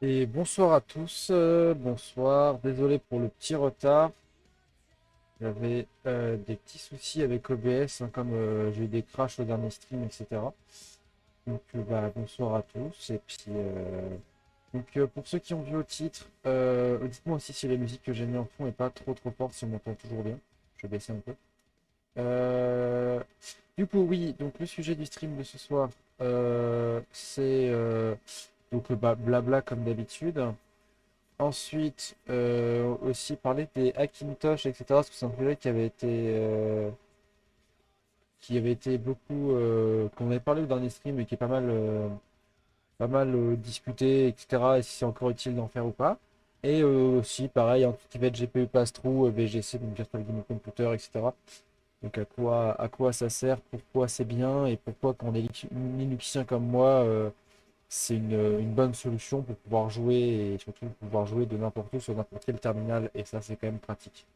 Et bonsoir à tous, bonsoir, désolé pour le petit retard, j'avais des petits soucis avec OBS, hein, comme j'ai eu des crashs au dernier stream, etc. Donc bah, bonsoir à tous, et puis pour ceux qui ont vu au titre, dites-moi aussi si la musique que j'ai mis en fond est pas trop forte, si on m'entend toujours bien, je vais baisser un peu. Euh, du coup oui, donc le sujet du stream de ce soir, c'est bah, blabla comme d'habitude. Ensuite, aussi parler des Hackintosh, etc. Parce que c'est un sujet qui avait été beaucoup, qu'on avait parlé au dernier stream et qui est pas mal discuté, etc. Et si c'est encore utile d'en faire ou pas. Et aussi, pareil, en tout ce qui va être GPU pass-through, VGC, donc Virtual Gaming Computer, etc. Donc à quoi ça sert, pourquoi c'est bien et pourquoi quand on est Linuxien comme moi, c'est une bonne solution pour pouvoir jouer et surtout pour pouvoir jouer de n'importe où sur n'importe quel terminal et ça c'est quand même pratique.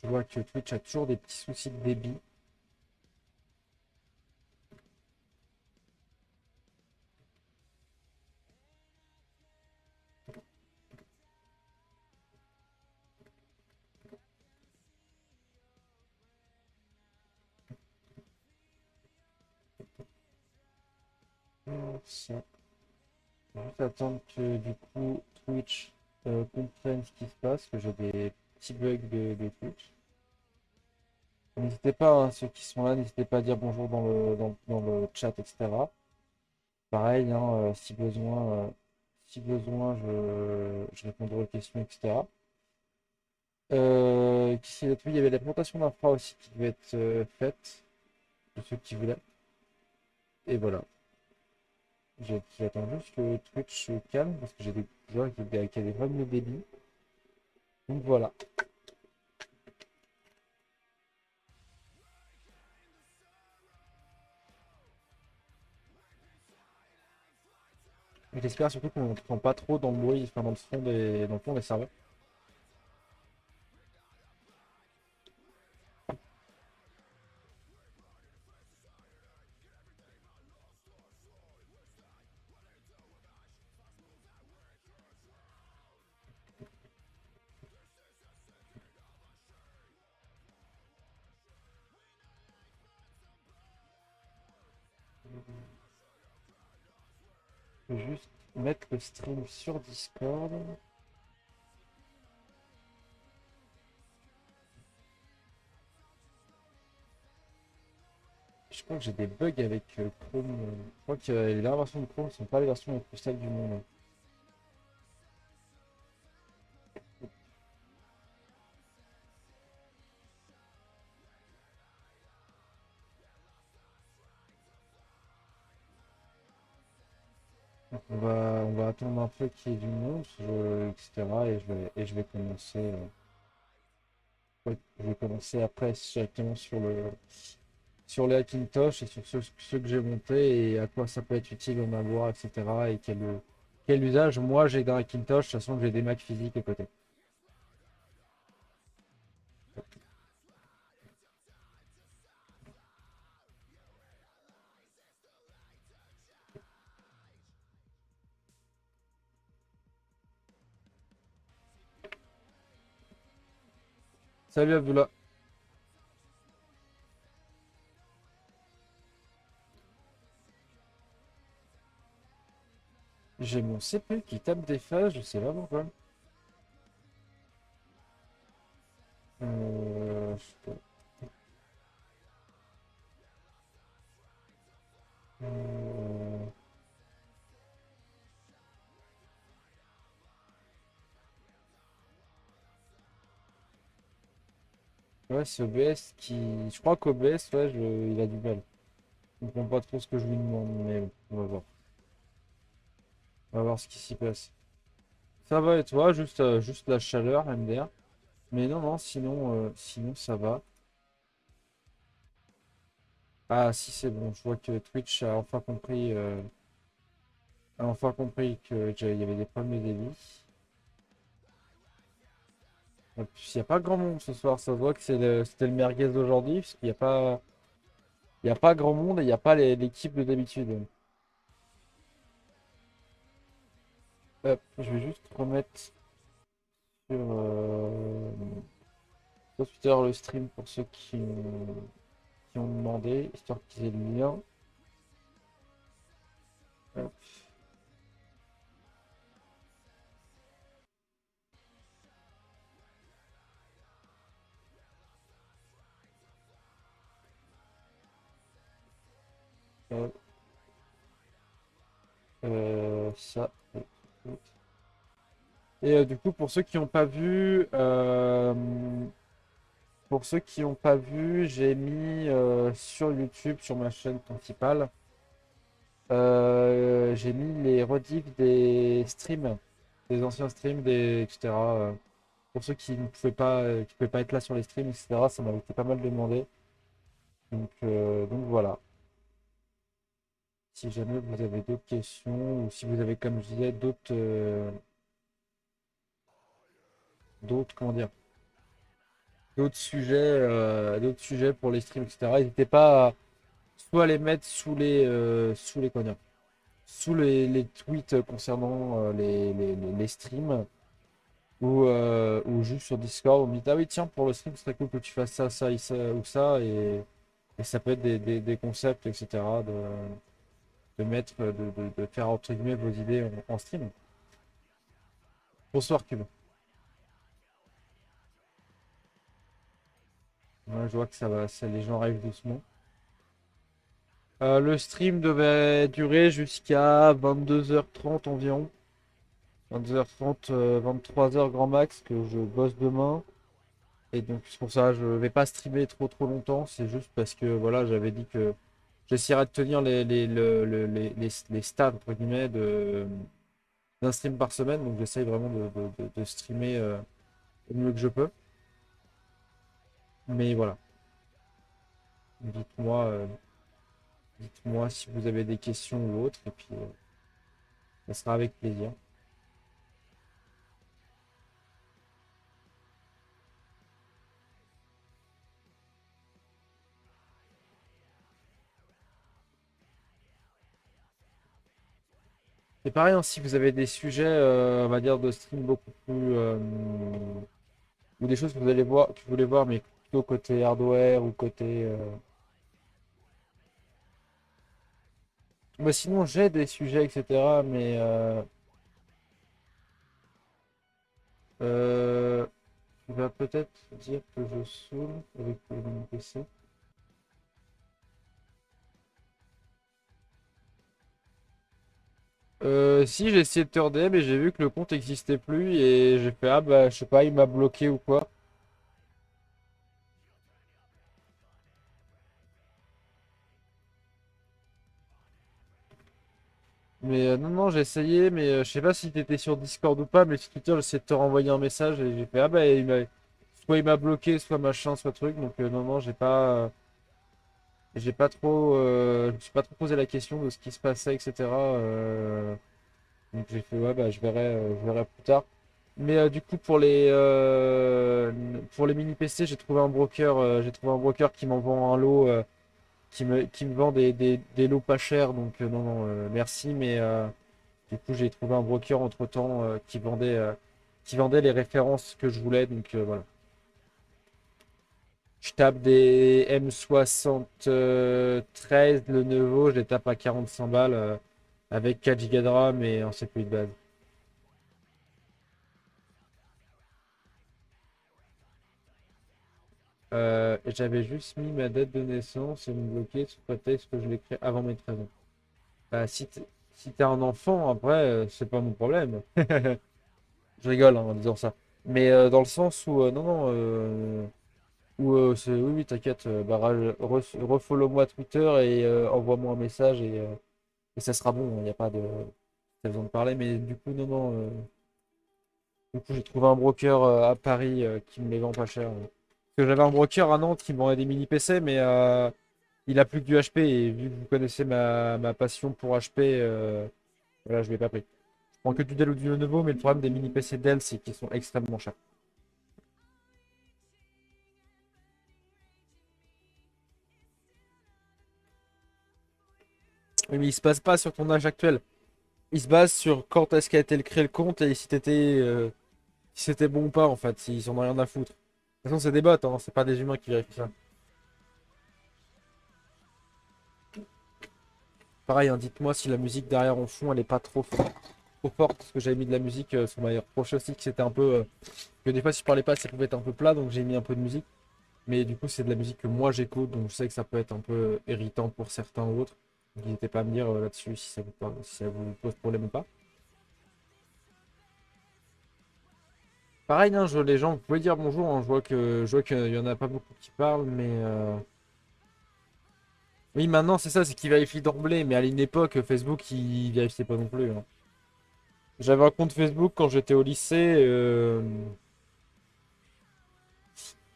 Je vois que Twitch a toujours des petits soucis de débit. Ça, je vais juste attendre que du coup Twitch comprenne ce qui se passe, que j'ai des petits bugs de Twitch. N'hésitez pas, hein, ceux qui sont là, n'hésitez pas à dire bonjour dans le chat, etc. Pareil, hein, si besoin, je répondrai aux questions, etc. Qu'est-ce qu'il y a d'autre? Oui, il y avait la présentation d'infra aussi qui devait être faite, de ceux qui voulaient. Et voilà. J'attends juste que Twitch se calme parce que j'ai des joueurs qui a des problèmes de débit. Donc voilà. Et j'espère surtout qu'on ne prend pas trop dans le bruit, enfin dans le fond des serveurs. Je vais juste mettre le stream sur Discord. Je crois que j'ai des bugs avec Chrome. Je crois que les dernières versions de Chrome ne sont pas les versions les plus stables du monde. Donc on va attendre un peu qu'il y ait du monde, etc. Et je vais commencer. Ouais, je vais commencer après directement sur les Hackintosh et sur ceux que j'ai montés et à quoi ça peut être utile en avoir, etc. Et quel usage moi j'ai d'un Hackintosh, de toute façon que j'ai des Mac physiques à côté. Salut Abdullah, j'ai mon CPU qui tape des phases, je sais pas pourquoi. Je sais pas. Euh, ouais, c'est OBS qui. Je crois qu'OBS, ouais, il a du mal. Je comprends pas trop ce que je lui demande, mais bon, on va voir. On va voir ce qui s'y passe. Ça va et toi, juste la chaleur, MDR. Mais non, non, sinon ça va. Ah si c'est bon, je vois que Twitch a enfin compris qu'il y avait des problèmes de débit. En plus, il n'y a pas grand monde ce soir, ça se voit que c'était le merguez d'aujourd'hui, parce qu'il n'y a pas grand monde et il n'y a pas l'équipe de d'habitude. Hop, je vais juste remettre sur, sur Twitter le stream pour ceux qui ont demandé, histoire qu'ils aient le lien. Hop, hop, ça. Et du coup, pour ceux qui n'ont pas vu, j'ai mis sur YouTube, sur ma chaîne principale, j'ai mis les rediffs des streams, des anciens streams, etc. Pour ceux qui pouvaient pas être là sur les streams, etc. Ça m'avait été pas mal demandé. Donc voilà. Si jamais vous avez d'autres questions ou si vous avez, comme je disais, comment dire, d'autres sujets pour les streams, etc. N'hésitez pas à soit les mettre comment dire, sous les tweets concernant les streams ou juste sur Discord. On me dit, ah oui, tiens, pour le stream, ce serait cool que tu fasses ça, ça, ou ça. Et ça peut être des concepts, etc. De faire entre guillemets vos idées en stream. Bonsoir, Cube. Ouais, je vois que les gens arrivent doucement. Le stream devait durer jusqu'à 22h30 environ. 22h30, 23h grand max, que je bosse demain. Et donc c'est pour ça, je vais pas streamer trop longtemps. C'est juste parce que voilà, j'avais dit que j'essaierais de tenir les stats entre guillemets d'un stream par semaine. Donc j'essaye vraiment de streamer au mieux que je peux. Mais voilà, dites-moi dites-moi si vous avez des questions ou autres. Et puis ça sera avec plaisir. C'est pareil, hein, si vous avez des sujets, on va dire, de stream beaucoup plus, ou des choses que vous allez voir, que vous voulez voir, mais plutôt côté hardware ou côté. Bah, sinon, j'ai des sujets, etc. Mais euh, il va peut-être dire que je saoule avec mon PC. Si j'ai essayé de te redem mais j'ai vu que le compte n'existait plus et j'ai fait ah bah je sais pas, il m'a bloqué ou quoi. Mais non, j'ai essayé, mais je sais pas si t'étais sur Discord ou pas, mais sur Twitter, j'essaie de te renvoyer un message et j'ai fait ah bah soit il m'a bloqué, soit machin, soit truc. Donc non, j'ai pas trop, je me suis pas trop posé la question de ce qui se passait, etc. Donc j'ai fait ouais bah je verrai plus tard. Mais du coup pour les mini PC, j'ai trouvé un broker qui m'envoie un lot, qui me vend des lots pas chers. Donc non, merci, mais du coup, j'ai trouvé un broker entre-temps qui vendait les références que je voulais. Donc voilà. Je tape des M73 le Lenovo, je les tape à 45 balles avec 4 Go de RAM et un CPU de base. J'avais juste mis ma date de naissance et me bloquer sous prétexte que je l'ai créé avant mes 13 ans. Bah, si t'es un enfant, après, c'est pas mon problème. Je rigole hein, en disant ça. Mais dans le sens où, non, non, oui, oui, t'inquiète, bah, refollow-moi Twitter et envoie-moi un message et ça sera bon, il n'y a pas de t'as besoin de parler, mais du coup, non, non, du coup, j'ai trouvé un broker à Paris qui me les vend pas cher. Parce que j'avais un broker à Nantes qui me vendait des mini PC, mais il a plus que du HP et vu que vous connaissez ma passion pour HP, voilà, je l'ai pas pris. Je prends que du Dell ou du Lenovo, mais le problème des mini PC Dell, c'est qu'ils sont extrêmement chers. Oui, mais il se passe pas sur ton âge actuel. Il se base sur quand est-ce qu'a été créé le compte et si c'était bon ou pas en fait, s'ils en ont rien à foutre. De toute façon, c'est des bots, hein, c'est pas des humains qui vérifient ça. Pareil, hein, dites-moi si la musique derrière en fond elle est pas trop forte, parce que j'avais mis de la musique sur ma reproche aussi que c'était un peu. Que des fois, si je parlais pas, ça pouvait être un peu plat, donc j'ai mis un peu de musique. Mais du coup, c'est de la musique que moi j'écoute, donc je sais que ça peut être un peu irritant pour certains ou autres. Donc n'hésitez pas à me dire là-dessus si si ça vous pose problème ou pas. Pareil, hein, les gens, vous pouvez dire bonjour, hein, je vois qu'il y en a pas beaucoup qui parlent, mais oui, maintenant c'est ça, c'est qu'ils vérifient d'emblée, mais à une époque, Facebook, il vérifiait pas non plus, hein. J'avais un compte Facebook quand j'étais au lycée,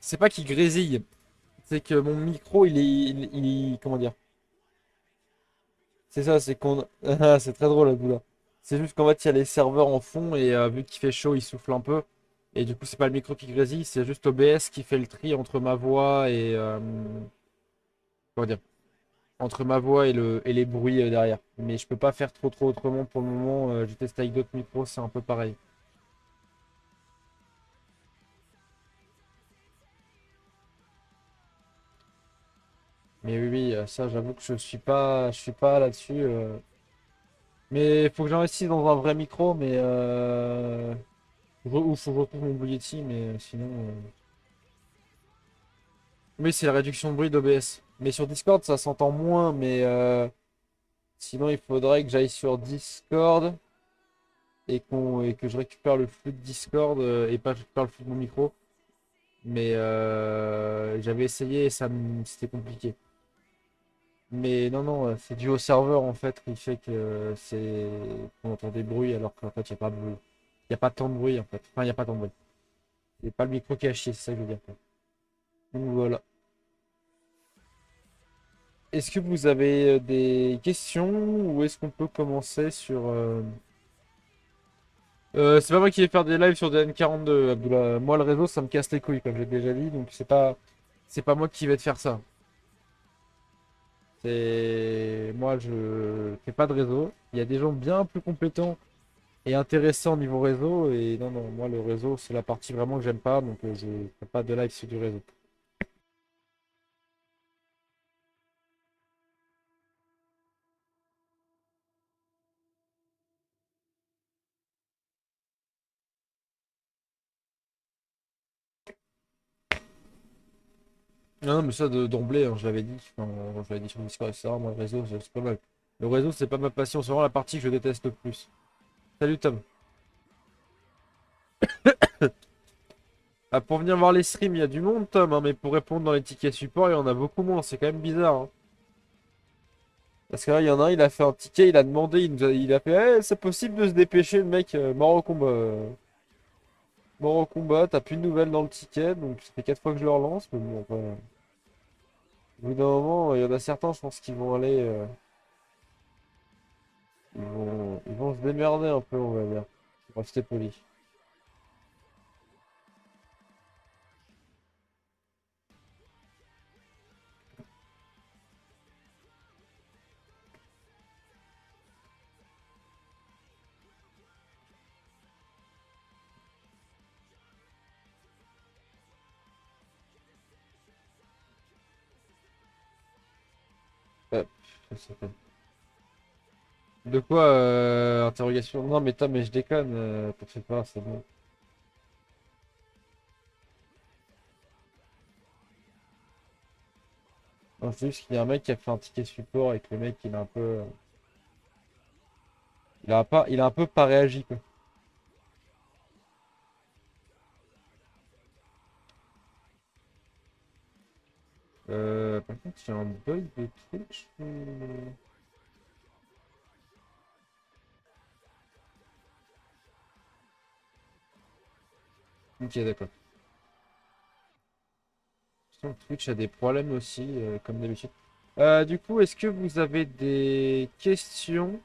c'est pas qu'il grésille, c'est que mon micro, comment dire? C'est ça, c'est qu'on... Ah, c'est très drôle, là. C'est juste qu'en fait, il y a les serveurs en fond et vu qu'il fait chaud, il souffle un peu. Et du coup, c'est pas le micro qui grésille, c'est juste OBS qui fait le tri entre ma voix et... comment dire? Entre ma voix et et les bruits derrière. Mais je peux pas faire trop autrement pour le moment. J'ai testé avec d'autres micros, c'est un peu pareil. Mais oui, oui, ça, j'avoue que je suis pas là-dessus. Mais il faut que j'investisse dans un vrai micro, mais ou faut que je retrouve mon Blue Yeti, mais sinon. Oui, c'est la réduction de bruit d'OBS. Mais sur Discord, ça s'entend moins, mais sinon, il faudrait que j'aille sur Discord et que je récupère le flux de Discord et pas que je récupère le flux de mon micro. Mais j'avais essayé et c'était compliqué. Mais non, non, c'est dû au serveur en fait qui fait que c'est qu'on entend des bruits alors qu'en fait, il n'y a pas de bruit. Il n'y a pas tant de bruit en fait. Enfin, il n'y a pas tant de bruit. C'est pas le micro qui a chier, c'est ça que je veux dire. Donc voilà. Est-ce que vous avez des questions ou est-ce qu'on peut commencer sur... c'est pas moi qui vais faire des lives sur des N42, Abdullah. Moi, le réseau, ça me casse les couilles, comme j'ai déjà dit, donc c'est pas moi qui vais te faire ça. Moi, je fais pas de réseau. Il y a des gens bien plus compétents et intéressants au niveau réseau, et non, non, moi, le réseau, c'est la partie vraiment que j'aime pas, donc je fais pas de live sur du réseau. Non, non, mais ça, d'emblée, hein, je l'avais dit, enfin, je l'avais dit sur Discord, etc. Moi, le réseau, c'est pas mal. Le réseau, c'est pas ma passion, c'est vraiment la partie que je déteste le plus. Salut Tom. Ah, pour venir voir les streams, il y a du monde, Tom, hein, mais pour répondre dans les tickets support, il y en a beaucoup moins. C'est quand même bizarre, hein. Parce que là, il y en a un, il a fait un ticket, il a demandé, il a fait, eh, c'est possible de se dépêcher, le mec, mort au combat. Mort au combat, t'as plus de nouvelles dans le ticket, donc ça fait 4 fois que je le relance, mais bon, après, au bout d'un moment, il y en a certains, je pense qu'ils vont aller, ils vont se démerder un peu, on va dire. Pour rester poli. Ça s'appelle. De quoi, interrogation? Non, mais Tom, mais je déconne, t'en fais pas, c'est bon. Non, c'est juste qu'il y a un mec qui a fait un ticket support et que le mec, il a un peu. Il a un peu pas réagi, quoi. Par contre, il y a un bug de Twitch. Ok, d'accord. Sinon, Twitch a des problèmes aussi, comme d'habitude. Du coup, est-ce que vous avez des questions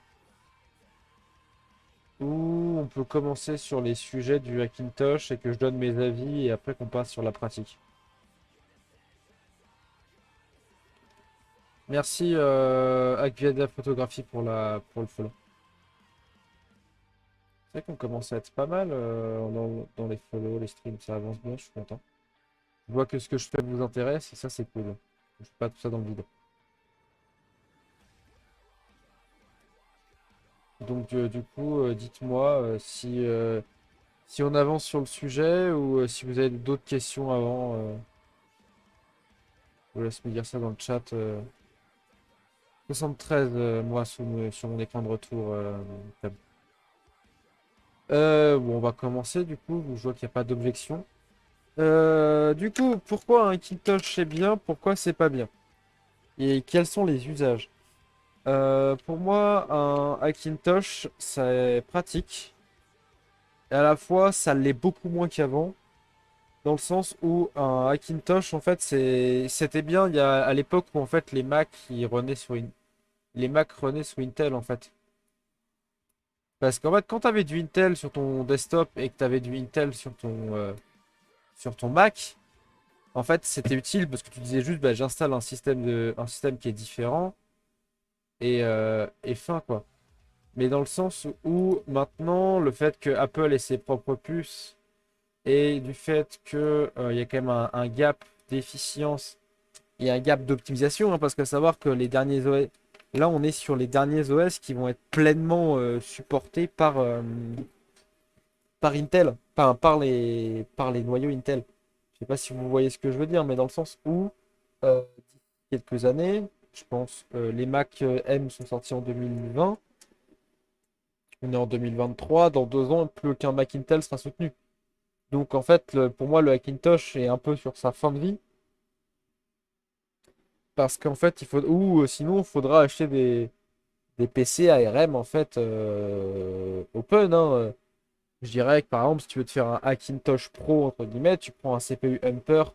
ou on peut commencer sur les sujets du Hackintosh et que je donne mes avis et après qu'on passe sur la pratique? Merci Akviada Photographie pour pour le follow. C'est vrai qu'on commence à être pas mal dans les follow, les streams, ça avance bien, je suis content. Je vois que ce que je fais vous intéresse et ça c'est cool. Je fais pas tout ça dans le vide. Donc du coup, dites-moi si on avance sur le sujet ou si vous avez d'autres questions avant. Je vous laisse me dire ça dans le chat. 73 moi sur mon écran de retour. Tab. Bon, on va commencer du coup. Je vois qu'il n'y a pas d'objection. Du coup, pourquoi un Kintosh c'est bien, pourquoi c'est pas bien? Et quels sont les usages? Pour moi, un Hackintosh, c'est pratique. Et à la fois, ça l'est beaucoup moins qu'avant. Dans le sens où un Hackintosh, en fait, c'était bien à l'époque où en fait les Mac renaient sous Intel en fait. Parce qu'en fait, quand tu avais du Intel sur ton desktop et que tu avais du Intel sur ton Mac, en fait, c'était utile parce que tu disais juste, bah, j'installe un système qui est différent et fin quoi. Mais dans le sens où maintenant, le fait que Apple ait ses propres puces et du fait que il y a quand même un gap d'efficience et un gap d'optimisation, hein, parce que savoir que les derniers OS, là on est sur les derniers OS qui vont être pleinement supportés par Intel, enfin par les noyaux Intel. Je sais pas si vous voyez ce que je veux dire, mais dans le sens où d'ici quelques années, je pense, les Mac M sont sortis en 2020. On est en 2023, dans 2 ans, plus aucun Mac Intel sera soutenu. Donc en fait, pour moi, le Hackintosh est un peu sur sa fin de vie. Parce qu'en fait, ou sinon, il faudra acheter des PC ARM en fait open, hein. Je dirais que par exemple, si tu veux te faire un Hackintosh Pro, entre guillemets, tu prends un CPU Humper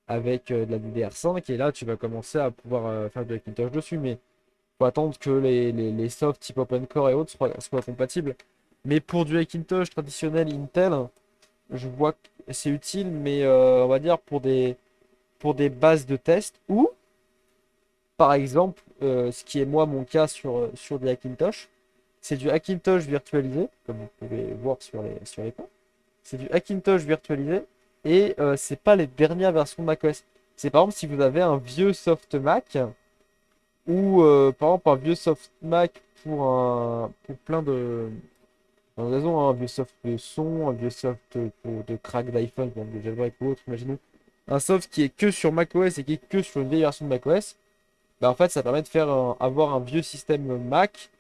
avec de la DDR5 et là, tu vas commencer à pouvoir faire du Hackintosh dessus. Mais faut attendre que les softs type OpenCore et autres soient compatibles. Mais pour du Hackintosh traditionnel Intel, je vois que c'est utile, mais on va dire pour des bases de test ou, par exemple, ce qui est moi mon cas sur du Hackintosh, c'est du Hackintosh virtualisé, comme vous pouvez voir sur l'écran. C'est du Hackintosh virtualisé et c'est pas les dernières versions de macOS. C'est par exemple si vous avez un vieux soft Mac ou par exemple un vieux soft Mac pour plein de raisons, hein, un vieux soft de son, un vieux soft de crack d'iPhone, comme de jailbreak ou autre, imaginons. Un soft qui est que sur macOS et qui est que sur une vieille version de macOS, bah en fait ça permet de avoir un vieux système Mac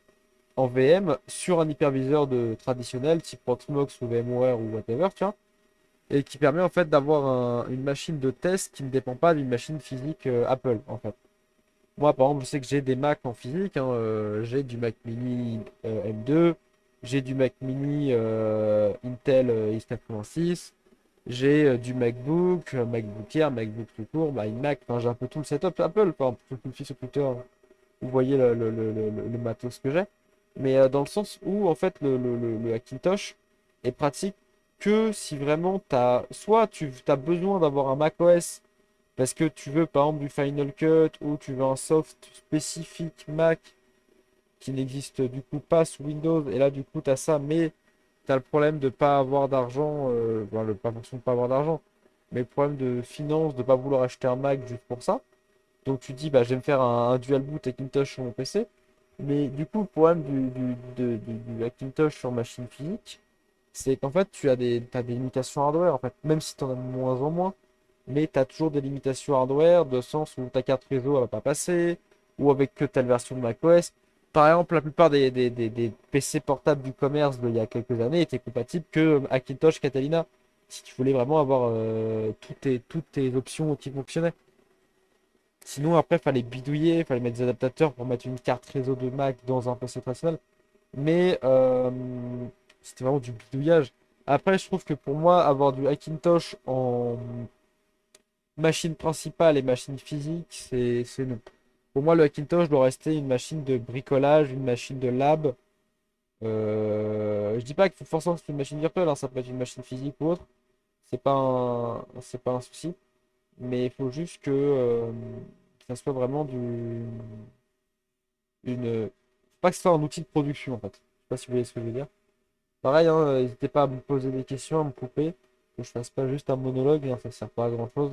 en VM sur un hyperviseur traditionnel type Proxmox ou VMware ou whatever, tu vois, et qui permet en fait d'avoir une machine de test qui ne dépend pas d'une machine physique Apple en fait. Moi par exemple je sais que j'ai des Mac en physique, hein, j'ai du Mac mini M2, j'ai du Mac mini Intel x86, j'ai du MacBook, MacBook Air, MacBook tout court, bah, iMac, enfin, j'ai un peu tout le setup Apple, par exemple, je vous le fais sur Twitter, vous voyez le matos que j'ai. Mais dans le sens où, en fait, le Hackintosh est pratique que si vraiment soit tu as besoin d'avoir un macOS parce que tu veux, par exemple, du Final Cut ou tu veux un soft spécifique Mac qui n'existe du coup pas sous Windows, et là, du coup, tu as ça, mais tu as le problème de pas avoir d'argent, pas forcément de pas avoir d'argent, mais le problème de finance, de pas vouloir acheter un Mac juste pour ça. Donc tu dis, bah, je vais me faire un dual boot Hackintosh sur mon PC. Mais du coup, le problème du Hackintosh sur machine physique, c'est qu'en fait, t'as des limitations hardware, en fait, même si tu en as de moins en moins, mais tu as toujours des limitations hardware, de sens où ta carte réseau, elle va pas passer, ou avec que telle version de macOS. Par exemple, la plupart des PC portables du commerce d'il y a quelques années étaient compatibles que Hackintosh Catalina, si tu voulais vraiment avoir toutes tes options qui fonctionnaient. Sinon, après, il fallait bidouiller, il fallait mettre des adaptateurs pour mettre une carte réseau de Mac dans un PC traditionnel. Mais c'était vraiment du bidouillage. Après, je trouve que pour moi, avoir du Hackintosh en machine principale et machine physique, c'est non. Pour moi, le Hackintosh doit rester une machine de bricolage, une machine de lab. Je dis pas qu'il faut forcément que c'est une machine virtuelle, hein, ça peut être une machine physique ou autre. C'est pas un souci. Mais il faut juste que ça soit vraiment une, pas que ce soit un outil de production en fait. Je sais pas si vous voyez ce que je veux dire. Pareil, hein, n'hésitez pas à me poser des questions, à me couper, que je fasse pas juste un monologue, hein, ça sert pas à grand-chose.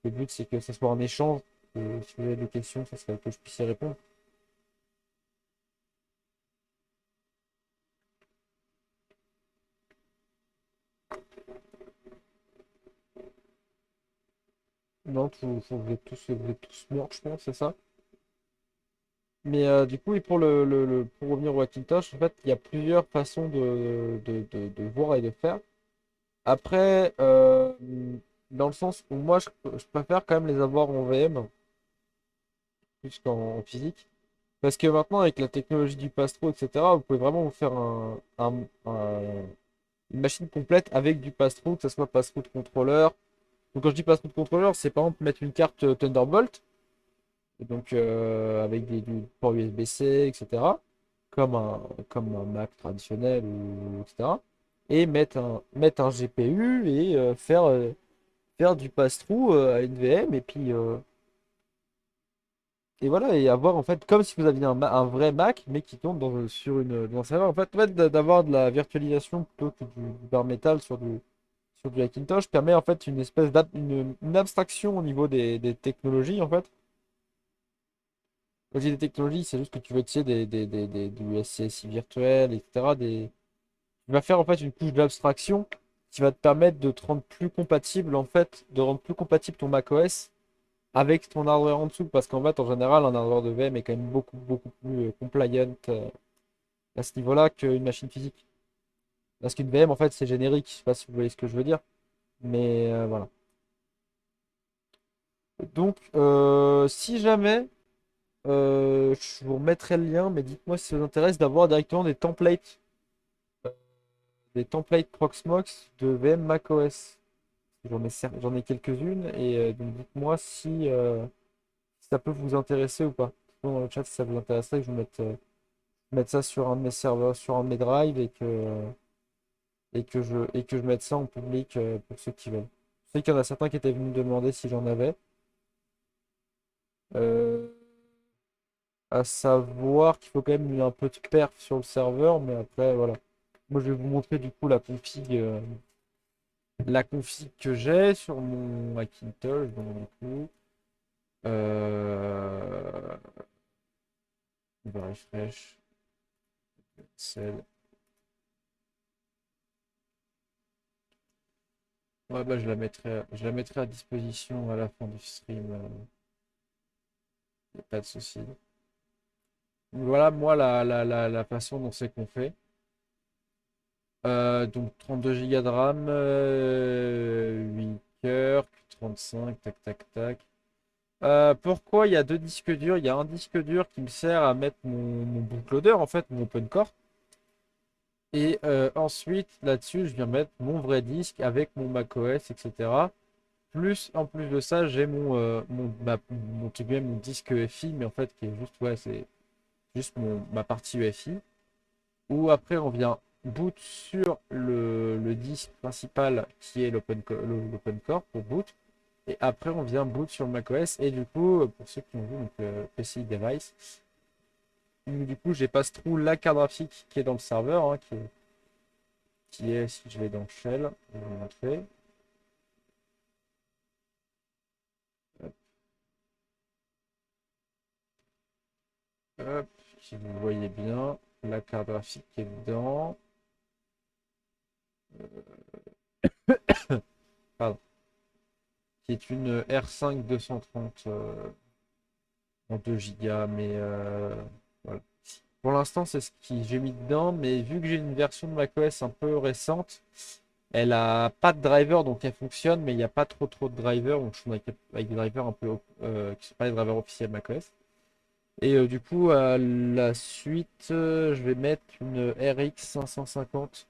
Le but, c'est que ce soit un échange. Et si vous avez des questions, ça serait que je puisse y répondre. Non, vous êtes tous morts, je pense, c'est ça. Mais du coup, et pour pour revenir au Hackintosh, en fait, il y a plusieurs façons de voir et de faire. Après, dans le sens où moi, je préfère quand même les avoir en VM plus qu'en physique. Parce que maintenant, avec la technologie du pass-through, etc., vous pouvez vraiment vous faire une machine complète avec du pass-through, que ce soit pass-through de contrôleur. Donc, quand je dis pass-through de contrôleur, c'est par exemple mettre une carte Thunderbolt, et donc avec du port USB-C, etc., comme comme un Mac traditionnel, etc. Et mettre un GPU et faire du pass-through à une VM, et voilà, et avoir en fait comme si vous aviez un vrai Mac, mais qui tourne dans un serveur. En fait, d'avoir de la virtualisation plutôt que du bare metal sur du Hackintosh permet en fait une espèce une abstraction au niveau des technologies en fait. Quand je dis des technologies, c'est juste que tu veux utiliser du SCSI virtuel, etc. Tu vas faire en fait une couche d'abstraction qui va te permettre de te rendre plus compatible en fait, de rendre plus compatible ton macOS avec ton hardware en dessous, parce qu'en fait, en général, un hardware de VM est quand même beaucoup plus compliant à ce niveau-là qu'une machine physique. Parce qu'une VM, en fait, c'est générique. Je sais pas si vous voyez ce que je veux dire, mais voilà. Donc, si jamais, je vous remettrai le lien, mais dites-moi si ça vous intéresse d'avoir directement des templates Proxmox de VM macOS. J'en ai quelques-unes, et donc dites-moi si ça peut vous intéresser ou pas. Dans le chat, si ça vous intéresserait, que je vous mette ça sur un de mes serveurs, sur un de mes drives et que je mette ça en public pour ceux qui veulent. Je sais qu'il y en a certains qui étaient venus me demander si j'en avais. Euh, à savoir qu'il faut quand même un peu de perf sur le serveur, mais après, voilà. Moi, je vais vous montrer du coup la config que j'ai sur mon Macintosh. Donc, du coup, euh, on va refresh, celle. Ouais, bah, je la mettrai à disposition à la fin du stream. Y a pas de souci. Voilà, moi, la façon dont c'est qu'on fait. Donc, 32 Go de RAM, 8 cœurs, 35, tac, tac, tac. Pourquoi il y a deux disques durs? Il y a un disque dur qui me sert à mettre mon bootloader, en fait, mon OpenCore. Et ensuite, là-dessus, je viens mettre mon vrai disque avec mon macOS, etc. En plus de ça, j'ai mon disque EFI, mais en fait, qui est juste, ouais, c'est juste ma partie UEFI, où après on vient boot sur le disque principal qui est l'Open Core pour boot, et après on vient boot sur le macOS, et du coup, pour ceux qui ont vu, donc PCI device, du coup j'ai passe through la carte graphique qui est dans le serveur, hein, si je vais dans Shell, je vais vous montrer. Hop, si vous voyez bien, la carte graphique qui est dedans. Pardon, qui est une R5 230 en 2 Go, mais voilà. Pour l'instant, c'est ce que j'ai mis dedans, mais vu que j'ai une version de macOS un peu récente, elle a pas de driver, donc elle fonctionne, mais il n'y a pas trop de drivers, donc je suis avec des drivers un peu qui sont pas les drivers officiels macOS. Et du coup, à la suite, je vais mettre une RX 550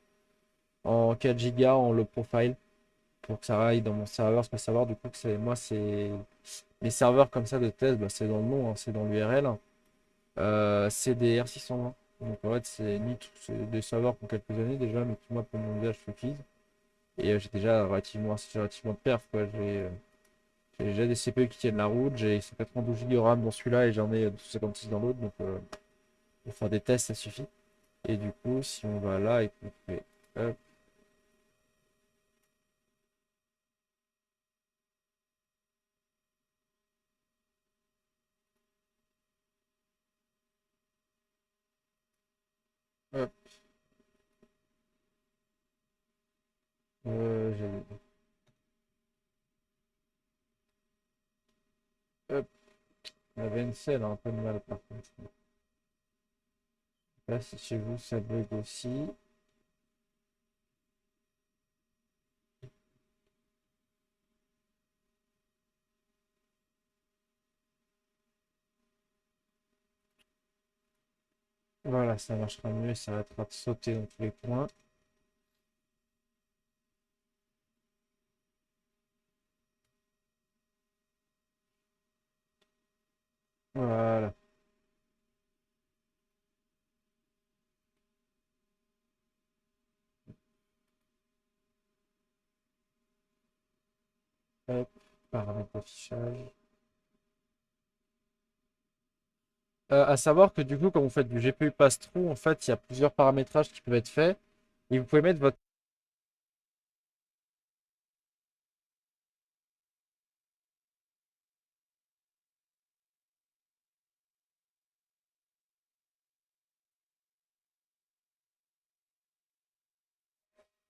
en 4 Go en low profile pour que ça aille dans mon serveur. C'est pas savoir du coup que c'est les serveurs comme ça de test, bah, c'est dans le nom, hein, c'est dans l'URL. C'est des R620. Donc en fait, c'est des serveurs pour quelques années déjà, mais qui moi pour mon usage suffisent. Et j'ai déjà relativement de perf, quoi. J'ai déjà des CPU qui tiennent la route, j'ai 192 Go de RAM dans celui-là et j'en ai 256 dans l'autre, donc pour faire des tests, ça suffit. Et du coup, si on va là et qu'on fait hop, hop, j'ai hop, la VNC elle a un peu de mal par contre. Là, si chez vous ça bug aussi. Voilà, ça marchera mieux, ça arrêtera de sauter dans tous les coins. Voilà. Hop, paramètres d'affichage. À savoir que du coup, quand vous faites du GPU pass-through, en fait, il y a plusieurs paramétrages qui peuvent être faits. Et vous pouvez mettre votre...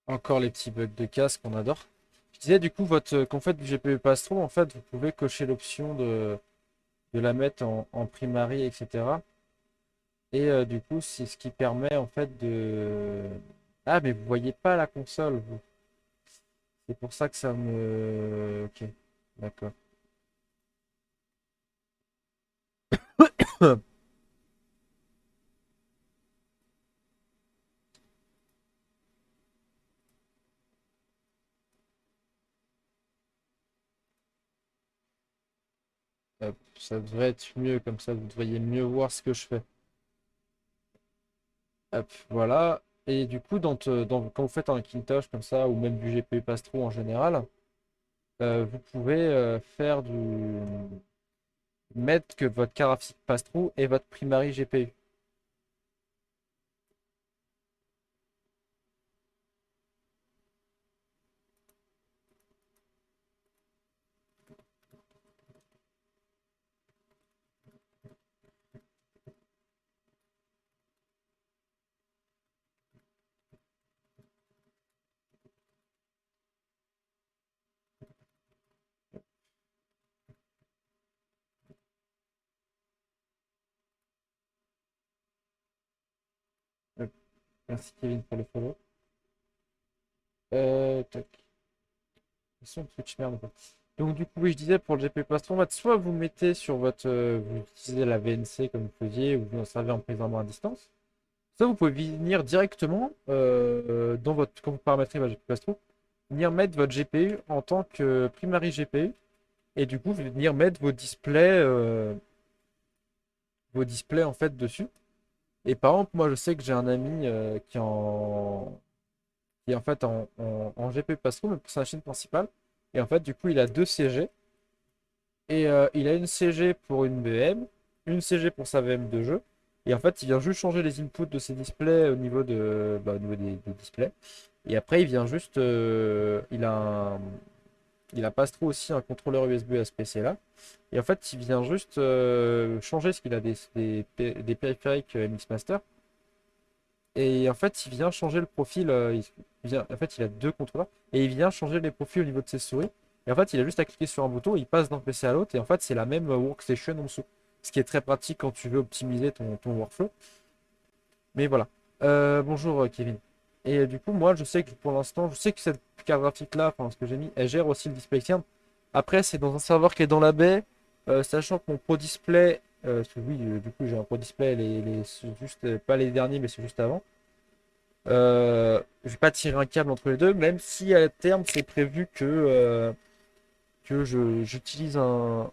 Encore les petits bugs de casque qu'on adore. Je disais du coup, quand vous faites du GPU pass-through, en fait, vous pouvez cocher l'option de la mettre en primary, etc. Et du coup, c'est ce qui permet en fait de... Ah, mais vous voyez pas la console, vous. C'est pour ça que ça me... Ok, d'accord. Hop, ça devrait être mieux, comme ça vous devriez mieux voir ce que je fais. Hop, voilà. Et du coup, quand vous faites un Macintosh comme ça, ou même du GPU pass-through en général, vous pouvez faire du... mettre que votre carte graphique pass-through est votre primary GPU. Hop, merci Kevin pour le follow. Tac. Son Twitch, merde. Quoi. Donc du coup, oui, je disais pour le GPU pass-through, en fait, soit vous mettez sur votre... vous utilisez la VNC comme vous faisiez, ou vous en servez en prise en main à distance. Ça, vous pouvez venir directement dans votre, quand vous paramétrez votre GPU Astro, venir mettre votre GPU en tant que primary GPU et du coup venir mettre vos displays en fait dessus. Et par exemple, moi je sais que j'ai un ami qui est en fait en GPU Astro, mais pour sa chaîne principale. Et en fait, du coup, il a deux CG et il a une CG pour une VM, une CG pour sa VM de jeu. Et en fait, il vient juste changer les inputs de ses displays au niveau des displays. Et après, il vient juste. Il a passe-through aussi un contrôleur USB à ce PC-là. Et en fait, il vient juste changer ce qu'il a des périphériques MX Master. Et en fait, il vient changer le profil. En fait, il a deux contrôleurs. Et il vient changer les profils au niveau de ses souris. Et en fait, il a juste à cliquer sur un bouton, il passe d'un PC à l'autre. Et en fait, c'est la même workstation en dessous. Ce qui est très pratique quand tu veux optimiser ton workflow. Mais voilà. Bonjour Kevin. Et du coup, moi, je sais que pour l'instant, je sais que cette carte graphique-là, enfin ce que j'ai mis, elle gère aussi le display externe. Après, c'est dans un serveur qui est dans la baie, sachant que mon Pro Display, parce que oui, du coup, j'ai un Pro Display, c'est juste, pas les derniers, mais c'est juste avant. Je vais pas tirer un câble entre les deux, même si à terme, c'est prévu que j'utilise une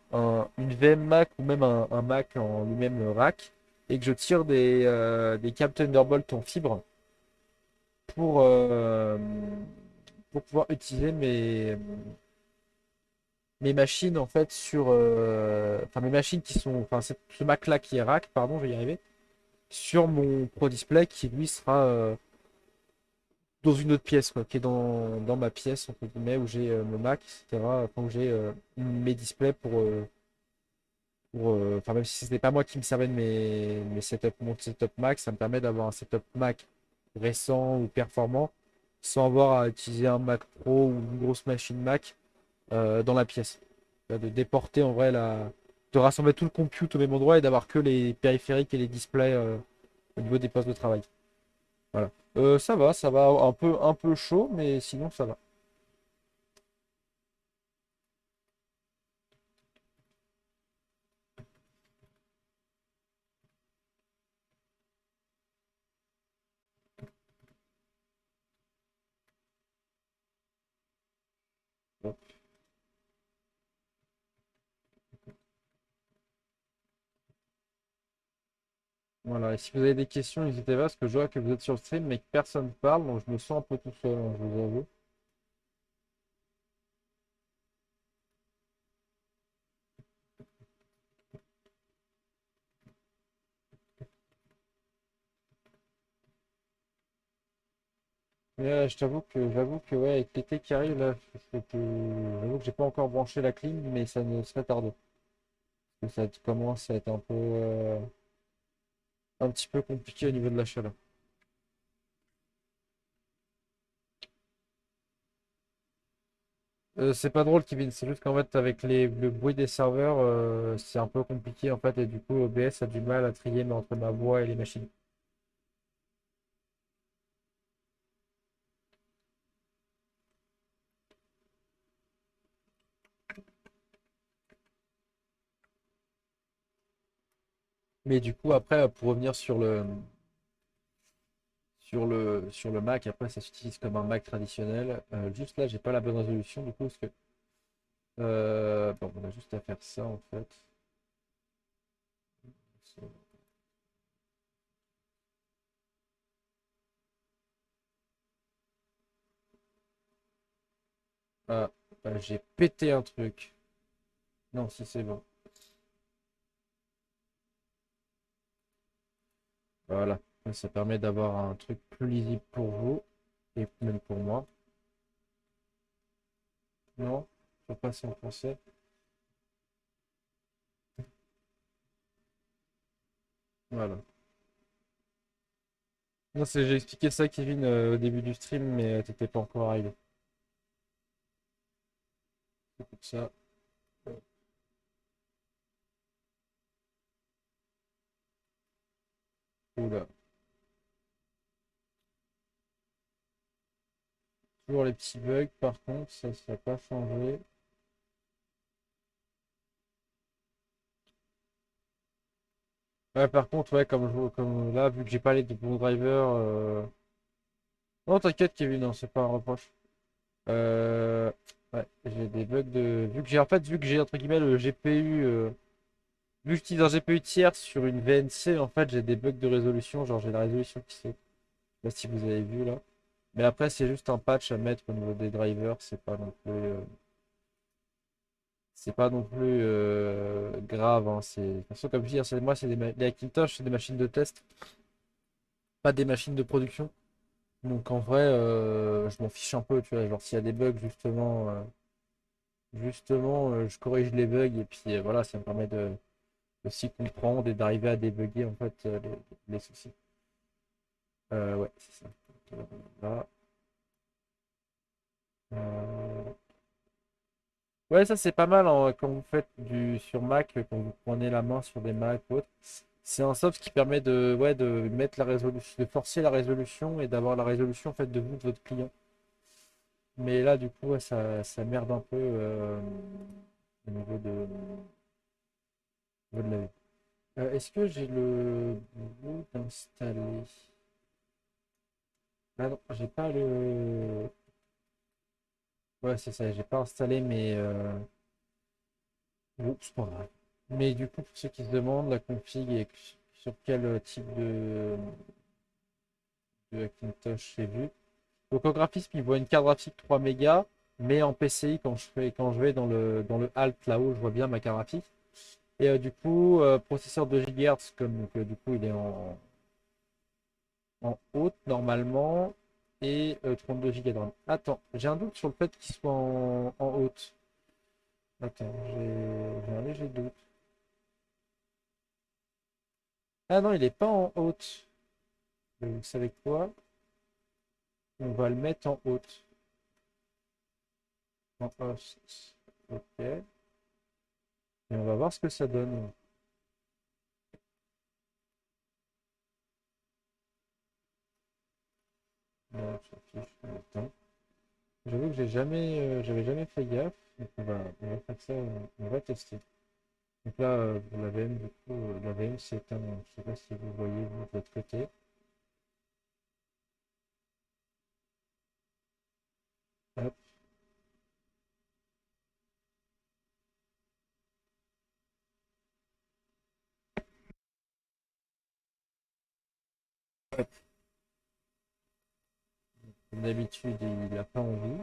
VM Mac ou même un Mac en lui-même rack et que je tire des câbles Thunderbolt en fibre pour, euh, pour pouvoir utiliser mes machines en fait sur enfin mes machines qui sont enfin ce Mac là qui est rack pardon je vais y arriver sur mon Pro Display qui lui sera dans une autre pièce, quoi, qui est dans ma pièce, entre guillemets, où j'ai mon Mac, etc. Enfin, où j'ai mes displays enfin, même si c'était pas moi qui me servais de mes setup, mon setup Mac, ça me permet d'avoir un setup Mac récent ou performant sans avoir à utiliser un Mac Pro ou une grosse machine Mac dans la pièce. De déporter en vrai de rassembler tout le compute au même endroit et d'avoir que les périphériques et les displays au niveau des postes de travail. Voilà. Ça va, un peu chaud, mais sinon ça va. Bon. Voilà, et si vous avez des questions, n'hésitez pas, parce que je vois que vous êtes sur le stream, mais que personne parle, donc je me sens un peu tout seul, hein, je vous avoue. Mais j'avoue que ouais, avec l'été qui arrive, là, j'avoue que j'ai pas encore branché la clim, mais ça ne serait tardé. Parce que ça commence à être un petit peu compliqué au niveau de la chaleur. C'est pas drôle, Kevin, c'est juste qu'en fait, avec le bruit des serveurs, c'est un peu compliqué en fait, et du coup, OBS a du mal à trier mais entre ma voix et les machines. Mais du coup, après, pour revenir sur le Mac, après, ça s'utilise comme un Mac traditionnel. Juste là, j'ai pas la bonne résolution, du coup, parce que bon, on a juste à faire ça en fait. Ah, j'ai pété un truc. Non, si c'est bon. Voilà. Ça permet d'avoir un truc plus lisible pour vous et même pour moi. Non? Je sais pas si on pensait. Voilà. Non, j'ai expliqué ça, Kevin, au début du stream, mais t'étais pas encore arrivé. C'est pour ça. Oula. Toujours les petits bugs, par contre, ça n'a pas changé. Ouais, par contre, ouais, comme là, vu que j'ai pas les de bons drivers. Non, t'inquiète, Kevin, non, c'est pas un reproche. Euh, Ouais, j'ai des bugs de. Vu que j'ai entre guillemets le GPU. Vu que j'utilise un GPU tiers sur une VNC, en fait, j'ai des bugs de résolution. Genre, j'ai la résolution qui se. Je sais pas si vous avez vu là. Mais après, c'est juste un patch à mettre au niveau des drivers. C'est pas non plus grave. Hein. De toute façon, comme je dis, hein, moi, les Hackintosh, c'est des machines de test, pas des machines de production. Donc en vrai, je m'en fiche un peu, tu vois. Genre, s'il y a des bugs, je corrige les bugs et puis voilà, ça me permet de aussi comprendre et d'arriver à débugger en fait les soucis. Ouais, c'est ça. Donc, là. Euh, Ouais, ça c'est pas mal hein, quand vous faites du sur Mac, quand vous prenez la main sur des Mac ou autre. C'est un soft qui permet de mettre la résolution, de forcer la résolution et d'avoir la résolution en fait de vous, de votre client. Mais là, du coup, ouais, ça merde un peu au niveau de la vue. Est-ce que j'ai le bout d'installer? Ah non, j'ai pas le. Ouais, c'est ça, j'ai pas installé, mais bon, c'est pas grave. Mais du coup, pour ceux qui se demandent, la config est sur quel type de Hackintosh j'ai vu. Donc en graphisme, il voit une carte graphique 3 mégas, mais en PCI, quand je vais dans le Alt là-haut, je vois bien ma carte graphique. Et du coup, processeur 2 GHz, comme donc, du coup il est en haute normalement et 32 Go de RAM. Attends, j'ai un doute sur le fait qu'il soit en haute. Attends, j'ai un léger doute. Ah non, il est pas en haute. Vous savez quoi? On va le mettre en haute. En host. Ok. Et on va voir ce que ça donne. Ça affiche. Attends. J'avoue que j'avais jamais fait gaffe. Donc on va faire ça, on va tester. Donc là, pour la VM, du coup, la VM c'est un, je sais pas si vous voyez vous de votre côté. Hop, hop. Comme d'habitude, il n'a pas envie.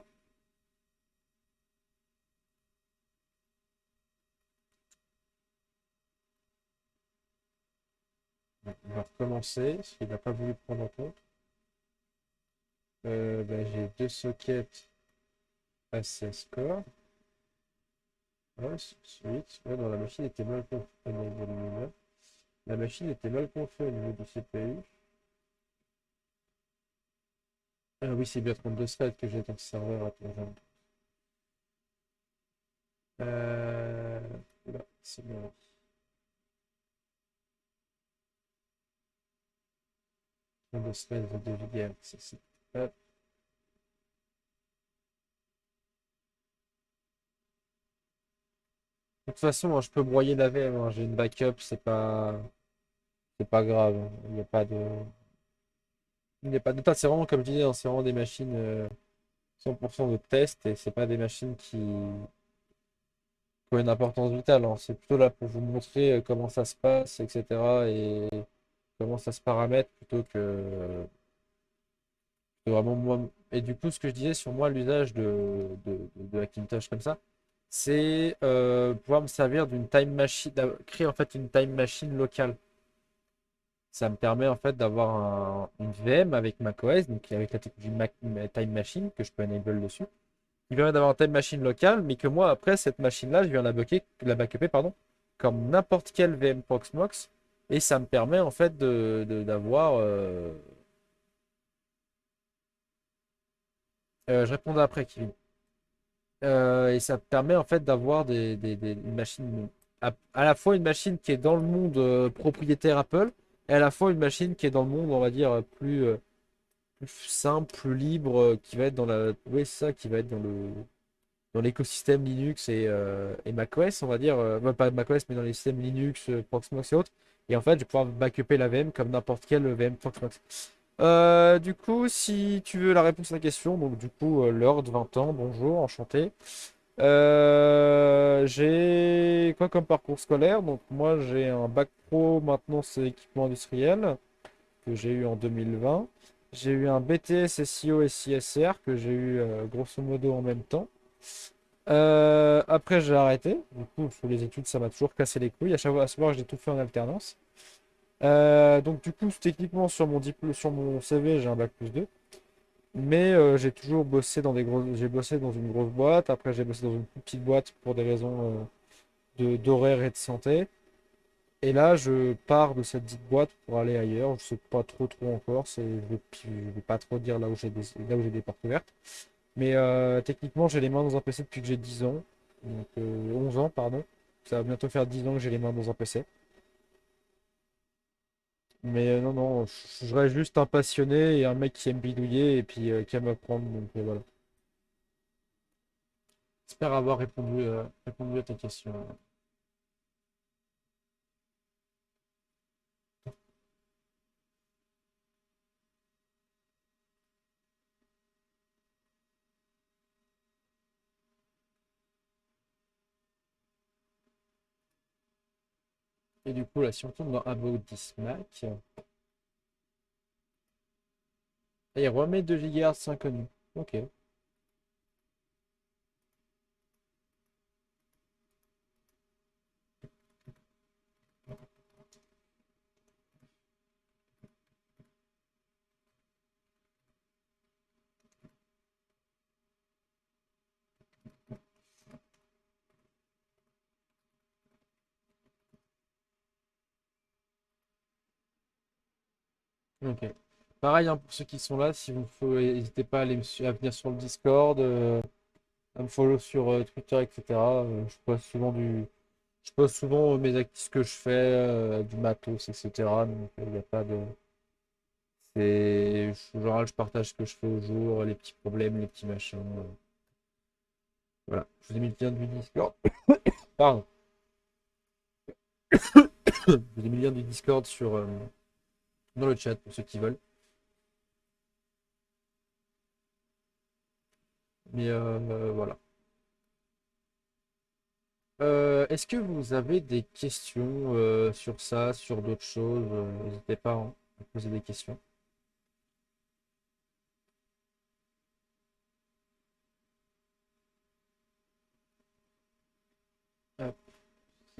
Donc, on va recommencer, parce qu'il n'a pas voulu prendre en compte. Ben, j'ai deux sockets à 16 corps. Ouais, suite. Ouais, non, la machine était mal confiée. La machine était mal confiée au niveau du CPU. Ah oui, c'est bien 32 threads que j'ai dans le serveur. Attends, euh... Là, c'est bon. 32 threads de 2 Go. Hop. De toute façon, hein, je peux broyer la VM, hein. J'ai une backup, c'est pas grave, hein. Il n'y a pas de tas. C'est vraiment, comme je disais, hein, c'est vraiment des machines 100% de test et c'est pas des machines qui ont une importance vitale, hein. C'est plutôt là pour vous montrer comment ça se passe, etc. et comment ça se paramètre plutôt que vraiment moi. Et du coup, ce que je disais sur moi, l'usage de Hackintosh comme ça, c'est pouvoir me servir d'une time machine, créer en fait une time machine locale. Ça me permet en fait d'avoir une VM avec macOS, donc avec la technologie Time Machine que je peux enable dessus, qui permet d'avoir une Time Machine locale, mais que moi après cette machine-là, je viens la backuper pardon, comme n'importe quelle VM Proxmox, et ça me permet en fait d'avoir, je répondais après Kevin. Et ça permet en fait d'avoir une machine, à la fois une machine qui est dans le monde propriétaire Apple, et à la fois une machine qui est dans le monde, on va dire, plus simple, plus libre, qui va être dans la, ouais, ça, qui va être dans l'écosystème Linux et macOS, on va dire, pas macOS, mais dans les systèmes Linux, Proxmox et autres. Et en fait, je vais pouvoir backuper la VM comme n'importe quelle VM Proxmox. Du coup, si tu veux la réponse à la question, donc du coup, Lord, 20 ans, bonjour, enchanté. J'ai quoi comme parcours scolaire? Donc moi, j'ai un bac pro maintenance et équipement industriel que j'ai eu en 2020. J'ai eu un BTS SEO et CSR que j'ai eu grosso modo en même temps. Après, j'ai arrêté. Du coup, sur les études, ça m'a toujours cassé les couilles. À savoir que j'ai tout fait en alternance. Donc, du coup, techniquement, sur mon diplôme, sur mon CV, j'ai un bac plus 2. Mais j'ai toujours bossé dans des grosses. J'ai bossé dans une grosse boîte. Après, j'ai bossé dans une plus petite boîte pour des raisons d'horaire et de santé. Et là, je pars de cette dite boîte pour aller ailleurs. Je sais pas trop encore. Je vais pas trop dire là où j'ai des portes ouvertes. Mais techniquement, j'ai les mains dans un PC depuis que j'ai 10 ans. Donc 11 ans, pardon. Ça va bientôt faire 10 ans que j'ai les mains dans un PC. Mais non, non, je reste juste un passionné et un mec qui aime bidouiller et puis qui aime apprendre. Donc voilà. J'espère avoir répondu à ta question. Et du coup, là, si on tourne dans About this Mac, il remet 2 GHz inconnus. Ok. Ok. Pareil, hein, pour ceux qui sont là, si vous faut, n'hésitez pas à, à venir sur le Discord, à me follow sur Twitter, etc. Je poste souvent mes actifs ce que je fais, du matos, etc. Donc il n'y a pas de. Genre, je partage ce que je fais au jour, les petits problèmes, les petits machins. Voilà. Je vous ai mis le lien du Discord. Pardon. Je vous ai mis le lien du Discord dans le chat pour ceux qui veulent. Mais voilà. Est-ce que vous avez des questions sur ça, sur d'autres choses? N'hésitez pas, hein, à poser des questions. Hop,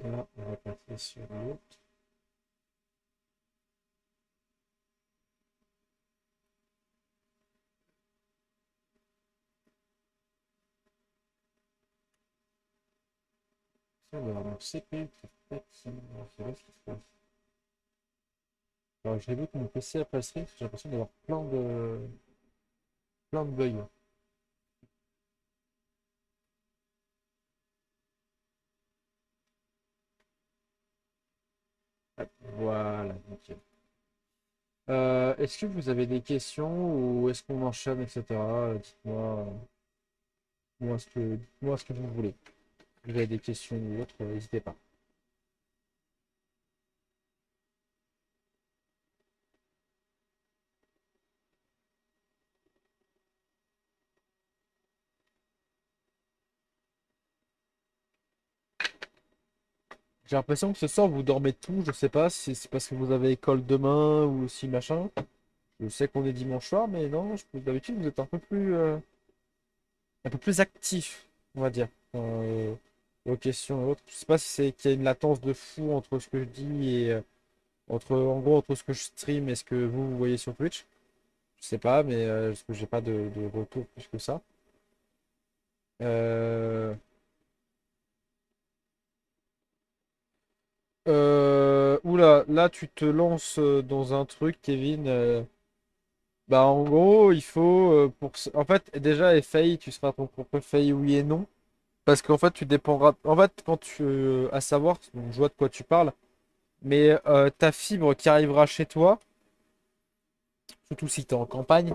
là, on va passer sur l'autre. Alors, mon CPU qui fatigué. Je sais pas ce qui se passe. Alors, j'ai vu que mon PC après le stream, j'ai l'impression d'avoir plein de bugs. Hop, voilà, nickel. Est-ce que vous avez des questions ou est-ce qu'on enchaîne, etc. Dites-moi ce que vous voulez. Si vous avez des questions ou autres, n'hésitez pas. J'ai l'impression que ce soir vous dormez tout, je sais pas si c'est parce que vous avez école demain ou si machin. Je sais qu'on est dimanche soir, mais non, d'habitude vous êtes un peu plus actif, on va dire, aux questions et autres. Je sais pas si c'est qu'il y a une latence de fou entre ce que je dis et en gros entre ce que je stream et ce que vous voyez sur Twitch. Je sais pas, mais parce que j'ai pas de retour plus que ça. Euh, Oula, là tu te lances dans un truc, Kevin. Bah en gros, il faut en fait déjà FAI, tu seras ton propre FAI oui et non parce qu'en fait tu dépendras en fait quand tu à savoir donc, je vois de quoi tu parles mais ta fibre qui arrivera chez toi, surtout si tu es en campagne,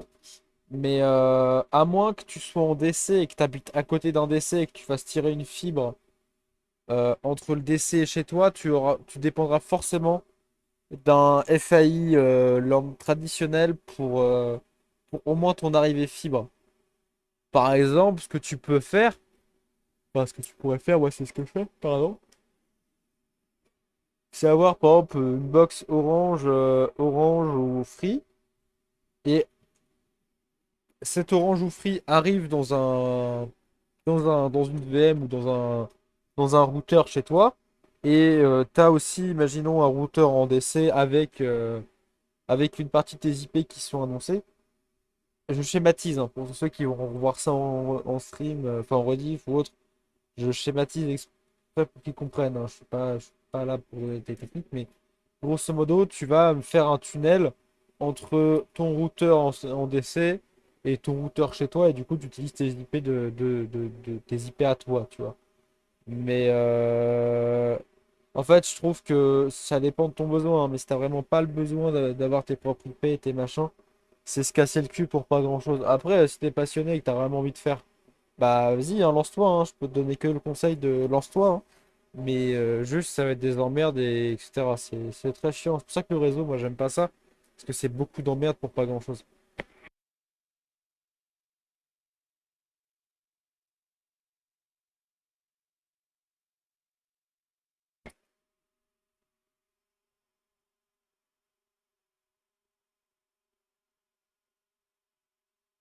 mais à moins que tu sois en DC et que tu habites à côté d'un DC et que tu fasses tirer une fibre entre le DC et chez toi, tu dépendras forcément d'un FAI lampe traditionnel pour au moins ton arrivée fibre. Par exemple, ce que tu peux faire, enfin ce que tu pourrais faire, ouais, c'est ce que je fais, pardon, c'est avoir par exemple une box orange ou free, et cet orange ou free arrive dans une VM ou dans un routeur chez toi, et tu as aussi, imaginons, un routeur en DC avec une partie de tes IP qui sont annoncées. Je schématise hein, pour ceux qui vont voir ça en stream, enfin en rediff ou autre. Je schématise exprès pour qu'ils comprennent, hein. Je suis pas là pour des techniques, mais grosso modo, tu vas me faire un tunnel entre ton routeur en DC et ton routeur chez toi, et du coup, tu utilises tes IP tes IP à toi, tu vois. Mais en fait, je trouve que ça dépend de ton besoin, hein, mais si t'as vraiment pas le besoin d'avoir tes propres IP et tes machins, c'est se casser le cul pour pas grand-chose. Après, si t'es passionné et que t'as vraiment envie de faire, bah vas-y, hein, lance-toi, hein. Je peux te donner que le conseil de lance-toi, hein. Mais juste, ça va être des emmerdes, et etc. C'est très chiant. C'est pour ça que le réseau, moi, j'aime pas ça. Parce que c'est beaucoup d'emmerdes pour pas grand-chose.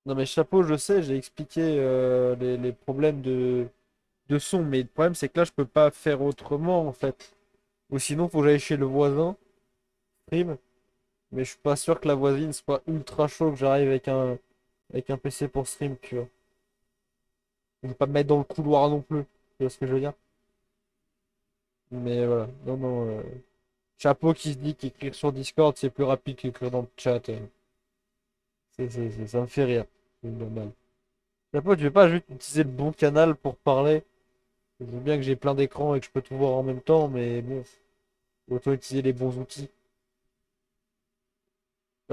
Non, mais chapeau, je sais, j'ai expliqué les problèmes de son. Mais le problème, c'est que là, je peux pas faire autrement, en fait. Ou sinon, faut que j'aille chez le voisin, stream. Mais je suis pas sûr que la voisine soit ultra chaud que j'arrive avec un PC pour stream, tu vois. Je vais pas me mettre dans le couloir non plus. Tu vois ce que je veux dire? Mais voilà. Non, non. Chapeau qui se dit qu'écrire sur Discord, c'est plus rapide qu'écrire dans le chat. Ça me fait rire. C'est normal. Chapeau, tu veux pas juste utiliser le bon canal pour parler? Je veux bien que j'ai plein d'écrans et que je peux tout voir en même temps, mais bon, autant utiliser les bons outils.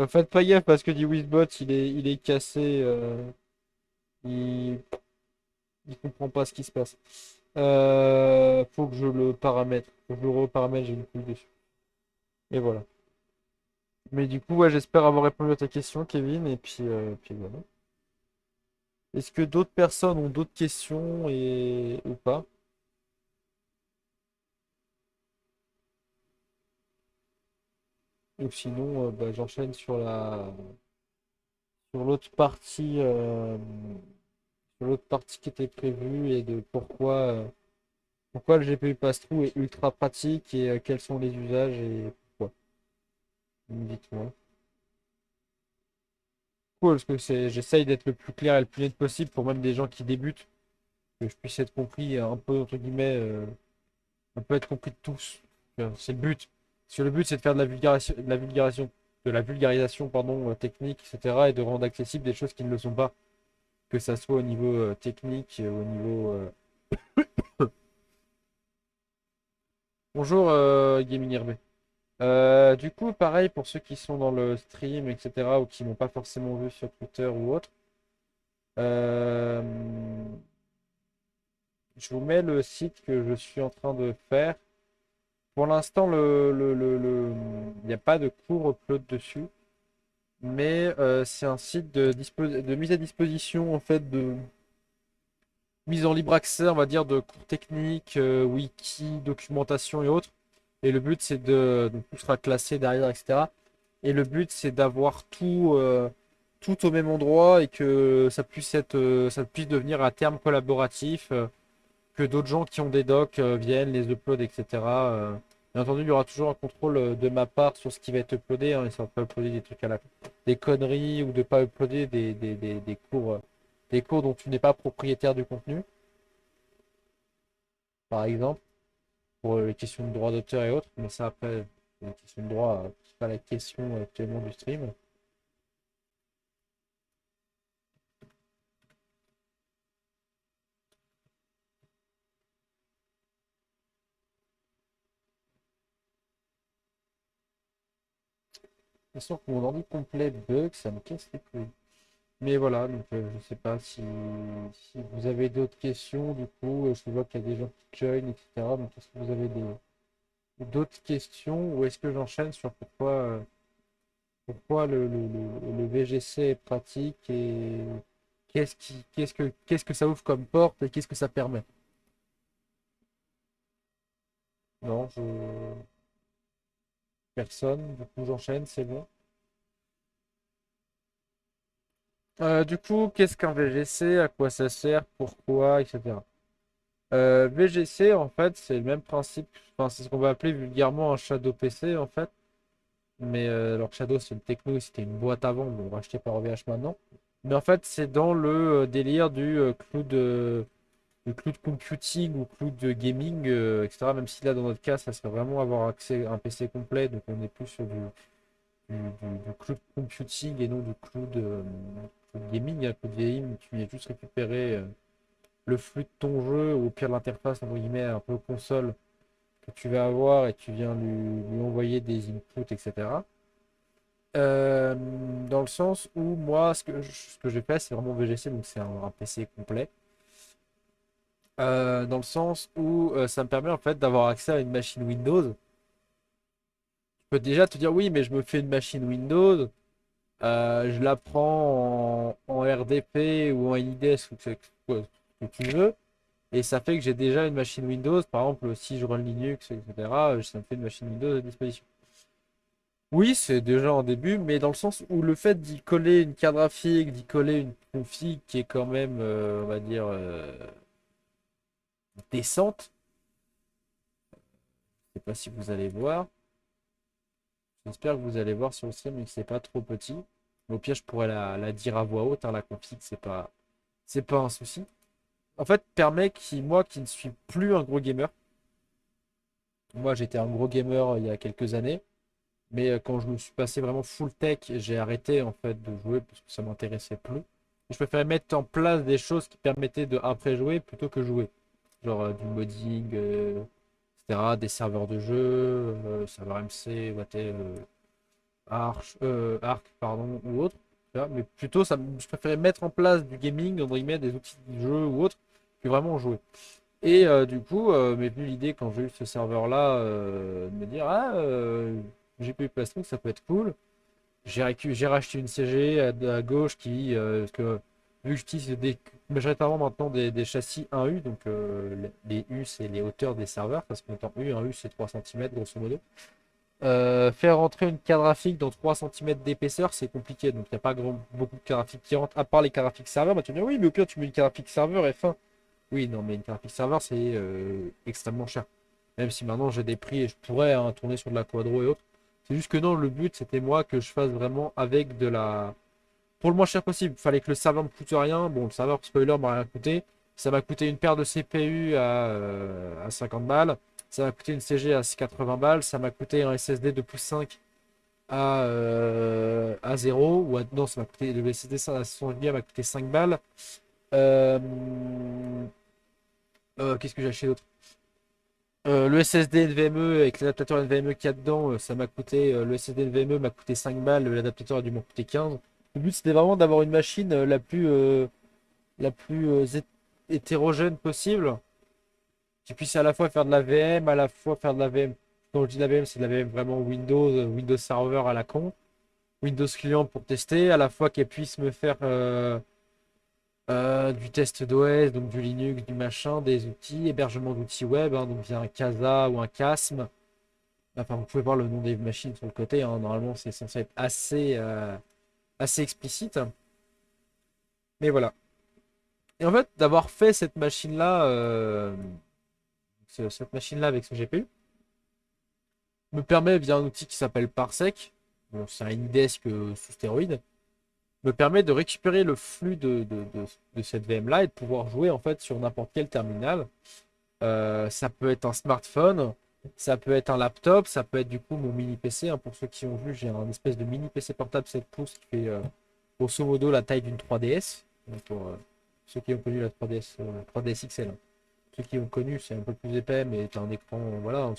Faites pas gaffe parce que du Wizbot, il est cassé. Il... il comprend pas ce qui se passe. Faut que je le paramètre. Faut que je le reparamètre, j'ai une couille dessus. Et voilà. Mais du coup, ouais, j'espère avoir répondu à ta question, Kevin. Et puis voilà. Est-ce que d'autres personnes ont d'autres questions ou pas? Ou sinon, bah, j'enchaîne sur l'autre partie qui était prévue et de pourquoi le GPU pass-through est ultra pratique et quels sont les usages et pourquoi. Dites-moi. Cool, parce que j'essaye d'être le plus clair et le plus net possible pour même des gens qui débutent, que je puisse être compris un peu, entre guillemets, on peut être compris de tous. C'est le but. Parce que le but, c'est de faire de la vulgarisation, pardon, technique, etc. et de rendre accessible des choses qui ne le sont pas. Que ça soit au niveau technique, au niveau. Bonjour, Gaming RB. Du coup, pareil pour ceux qui sont dans le stream, etc., ou qui m'ont pas forcément vu sur Twitter ou autre. euh, je vous mets le site que je suis en train de faire. Pour l'instant, il n'y a pas de cours upload dessus, mais c'est un site de mise à disposition, en fait, de mise en libre accès, on va dire, de cours techniques, wiki, documentation et autres. Et le but, c'est donc tout sera classé derrière, etc. Et le but, c'est d'avoir tout au même endroit et que ça puisse devenir à terme collaboratif, que d'autres gens qui ont des docs viennent, les upload, etc. Bien entendu, il y aura toujours un contrôle de ma part sur ce qui va être uploadé, hein, et ça va pas uploader des trucs des conneries ou de pas uploader des cours dont tu n'es pas propriétaire du contenu, par exemple, pour les questions de droit d'auteur et autres. Mais ça, après, les questions de droit, c'est pas la question actuellement du stream. De toute façon, que mon ordi complet bug, ça me casse les couilles. Mais voilà, donc je sais pas si vous avez d'autres questions, du coup, je vois qu'il y a des gens qui join, etc. Donc est-ce que vous avez d'autres questions ou est-ce que j'enchaîne sur pourquoi le VGC est pratique et qu'est-ce que ça ouvre comme porte et qu'est-ce que ça permet? Non, personne, du coup j'enchaîne, c'est bon. Du coup, qu'est-ce qu'un VGC, à quoi ça sert, pourquoi, etc. VGC, en fait, c'est le même principe. Enfin, c'est ce qu'on va appeler vulgairement un Shadow PC, en fait. Mais alors que Shadow, c'est une techno, c'était une boîte avant, bon, rachetée par OVH maintenant. Mais en fait, c'est dans le délire du cloud computing ou cloud gaming, etc. Même si là, dans notre cas, ça serait vraiment avoir accès à un PC complet. Donc, on est plus sur du cloud computing et non du cloud gaming. Un cloud gaming, tu viens juste récupérer le flux de ton jeu, ou au pire l'interface, entre guillemets, un peu console que tu vas avoir et tu viens lui envoyer des inputs, etc. Euh, Dans le sens où moi, ce que j'ai fait, c'est vraiment VGC, donc c'est un PC complet. Dans le sens où ça me permet en fait d'avoir accès à une machine Windows. Tu peux déjà te dire oui, mais je me fais une machine Windows, je la prends en RDP ou en IDS ou ce que tu veux. Et ça fait que j'ai déjà une machine Windows. Par exemple, si je run Linux, etc., ça me fait une machine Windows à disposition. Oui, c'est déjà en début, mais dans le sens où le fait d'y coller une carte graphique, d'y coller une config qui est quand même, on va dire, décente, je sais pas si vous allez voir. J'espère que vous allez voir sur le stream et que c'est pas trop petit. Au pire, je pourrais la dire à voix haute, hein, la config, c'est pas un souci. En fait, permet moi qui ne suis plus un gros gamer, Moi, j'étais un gros gamer il y a quelques années. Mais quand je me suis passé vraiment full tech, j'ai arrêté en fait de jouer parce que ça m'intéressait plus. Je préférais mettre en place des choses qui permettaient de après jouer plutôt que jouer. Genre du modding, etc., des serveurs de jeu, serveurs MC, Arc, pardon, ou autre. Tu vois. Mais plutôt, je préférais mettre en place du gaming, entre guillemets, des outils de jeu ou autre, que vraiment jouer. Et du coup, m'est venue l'idée quand j'ai eu ce serveur-là de me dire, ah, GPU Plastron, ça peut être cool. J'ai racheté une CG à gauche parce que vu que j'utilise majoritairement maintenant des châssis 1U, donc les U c'est les hauteurs des serveurs, parce qu'en temps U, un U c'est 3 cm grosso modo. Faire rentrer une carte graphique dans 3 cm d'épaisseur, c'est compliqué, donc il n'y a pas beaucoup de cartes graphiques qui rentrent, à part les cartes graphiques serveurs. Bah, tu me dis, oui, mais au pire, tu mets une carte graphique serveur F1. Oui, non, mais une carte graphique serveur, c'est extrêmement cher. Même si maintenant j'ai des prix et je pourrais tourner sur de la quadro et autres. C'est juste que non, le but c'était moi que je fasse vraiment avec de la. Pour le moins cher possible. Il fallait que le serveur ne coûte rien. Bon, le serveur, spoiler, m'a rien coûté. Ça m'a coûté une paire de CPU à 50 balles. Ça m'a coûté une CG à 80 balles. Ça m'a coûté un SSD de plus 5 à 0. Non, ça m'a coûté. Le SSD à 100 Go m'a coûté 5 balles. Euh, Qu'est-ce que j'ai acheté d'autre? Le SSD NVMe avec l'adaptateur NVMe qu'il y a dedans, ça m'a coûté. Le SSD NVMe m'a coûté 5 balles, l'adaptateur a dû m'en coûter 15. Le but c'était vraiment d'avoir une machine la plus hétérogène possible, qui puisse à la fois faire de la VM, à la fois faire de la VM. Quand je dis de la VM, c'est de la VM vraiment Windows, Windows Server à la con, Windows client pour tester, à la fois qu'elle puisse me faire du test d'OS, donc du Linux, du machin, des outils, hébergement d'outils web, hein, donc via un Casa ou un Casm. Enfin, vous pouvez voir le nom des machines sur le côté, hein. Normalement, c'est censé être assez explicite. Mais voilà. Et en fait, d'avoir fait cette machine-là, cette machine-là avec ce GPU, me permet, via un outil qui s'appelle Parsec, bon, c'est un Anydesk sous stéroïde, me permet de récupérer le flux de cette VM-là et de pouvoir jouer en fait sur n'importe quel terminal. Ça peut être un smartphone, ça peut être un laptop, ça peut être du coup mon mini PC, hein. Pour ceux qui ont vu, j'ai un espèce de mini PC portable 7 pouces qui fait grosso modo la taille d'une 3DS. Donc, pour ceux qui ont connu la 3DS, 3DS XL, hein. Ceux qui ont connu, c'est un peu plus épais, mais t'as un écran, voilà, hein,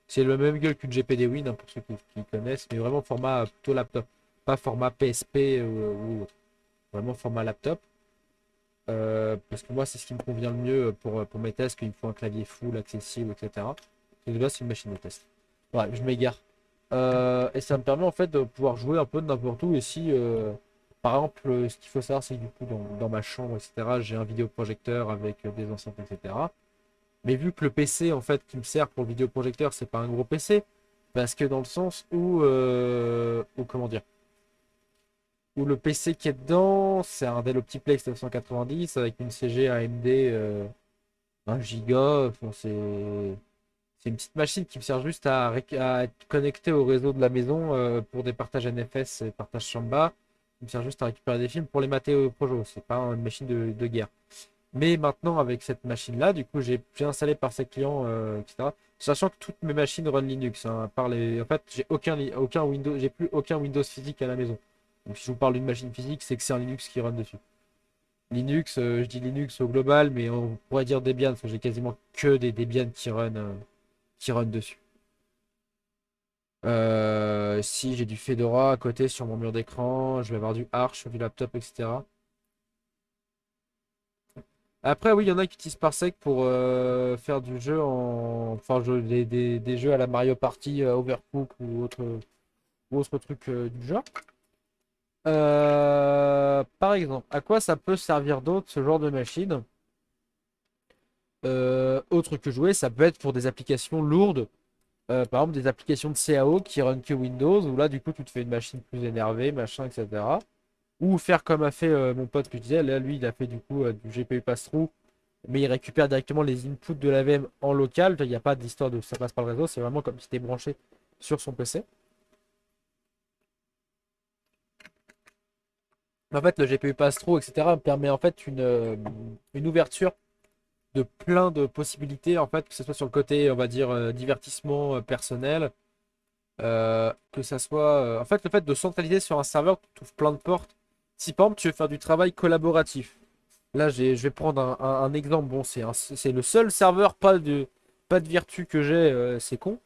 c'est le même gueule qu'une GPD Win, hein, pour ceux qui connaissent, mais vraiment format plutôt laptop, pas format PSP ou autre. Vraiment format laptop. Parce que moi, c'est ce qui me convient le mieux pour mes tests, qu'il me faut un clavier full, accessible, etc. Et de base, c'est une machine de test. Ouais, je m'égare. Et ça me permet en fait de pouvoir jouer un peu de n'importe où. Et si, par exemple, ce qu'il faut savoir, c'est que du coup, dans ma chambre, etc., j'ai un vidéoprojecteur avec des enceintes, etc. Mais vu que le PC, en fait, qui me sert pour le vidéoprojecteur, c'est pas un gros PC, parce que dans le sens où comment dire, où le PC qui est dedans, c'est un Dell Optiplex 990 avec une CG AMD 1 Go. Enfin, c'est une petite machine qui me sert juste à être connecté au réseau de la maison pour des partages NFS et partages Samba. Il me sert juste à récupérer des films pour les mater au projo. C'est pas une machine de guerre. Mais maintenant, avec cette machine-là, du coup, j'ai installé par ses clients, etc. Sachant que toutes mes machines run Linux, hein, en fait, j'ai aucun Windows, j'ai plus aucun Windows physique à la maison. Donc, si je vous parle d'une machine physique, c'est que c'est un Linux qui run dessus. Linux, je dis Linux au global, mais on pourrait dire Debian, parce que j'ai quasiment que des Debian qui run dessus. Si j'ai du Fedora à côté sur mon mur d'écran, je vais avoir du Arch sur du laptop, etc. Après, oui, il y en a qui utilisent Parsec pour faire du jeu enfin, des jeux à la Mario Party, Overcooked ou autre truc du genre. Par exemple, à quoi ça peut servir d'autre ce genre de machine? Autre que jouer, ça peut être pour des applications lourdes. Par exemple, des applications de CAO qui run que Windows, où là, du coup, tu te fais une machine plus énervée, machin, etc. Ou faire comme a fait mon pote que je disais, là, lui, il a fait du coup du GPU pass-through, mais il récupère directement les inputs de la VM en local. Il n'y a pas d'histoire de ça passe par le réseau, c'est vraiment comme si c'était branché sur son PC. En fait, le GPU pass-through, etc., permet en fait une ouverture de plein de possibilités, en fait, que ce soit sur le côté, on va dire, divertissement personnel, que ça soit... en fait, le fait de centraliser sur un serveur t'ouvre plein de portes. Si par exemple, tu veux faire du travail collaboratif, là, je vais prendre un exemple. Bon, c'est le seul serveur, pas de vertu que j'ai, c'est con.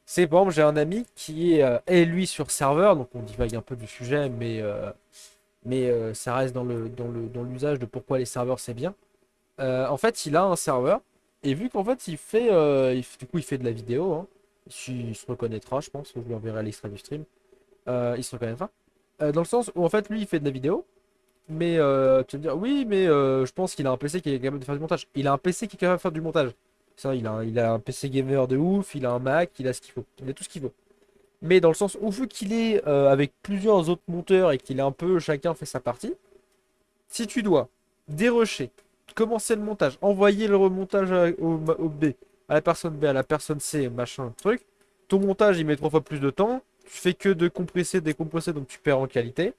C'est par exemple, j'ai un ami qui est lui sur serveur, donc on divague un peu du sujet, mais ça reste dans l'usage de pourquoi les serveurs c'est bien. En fait, il a un serveur, et vu qu'en fait, du coup, il fait de la vidéo, hein. Il se reconnaîtra, je pense, je lui enverrai l'extrait du stream. Il se reconnaîtra. Dans le sens où, en fait, lui, il fait de la vidéo, mais tu vas me dire, oui, mais je pense qu'il a un PC qui est capable de faire du montage. Il a un PC qui est capable de faire du montage. Ça, il a un PC gamer de ouf, il a un Mac, il a ce qu'il faut. Il a tout ce qu'il faut. Mais dans le sens où, vu qu'il est avec plusieurs autres monteurs et qu'il est un peu, chacun fait sa partie, si tu dois dérusher, commencer le montage, envoyer le remontage au B, à la personne B, à la personne C, machin, truc, ton montage il met 3 fois plus de temps, tu fais que de compresser, décompresser, donc tu perds en qualité.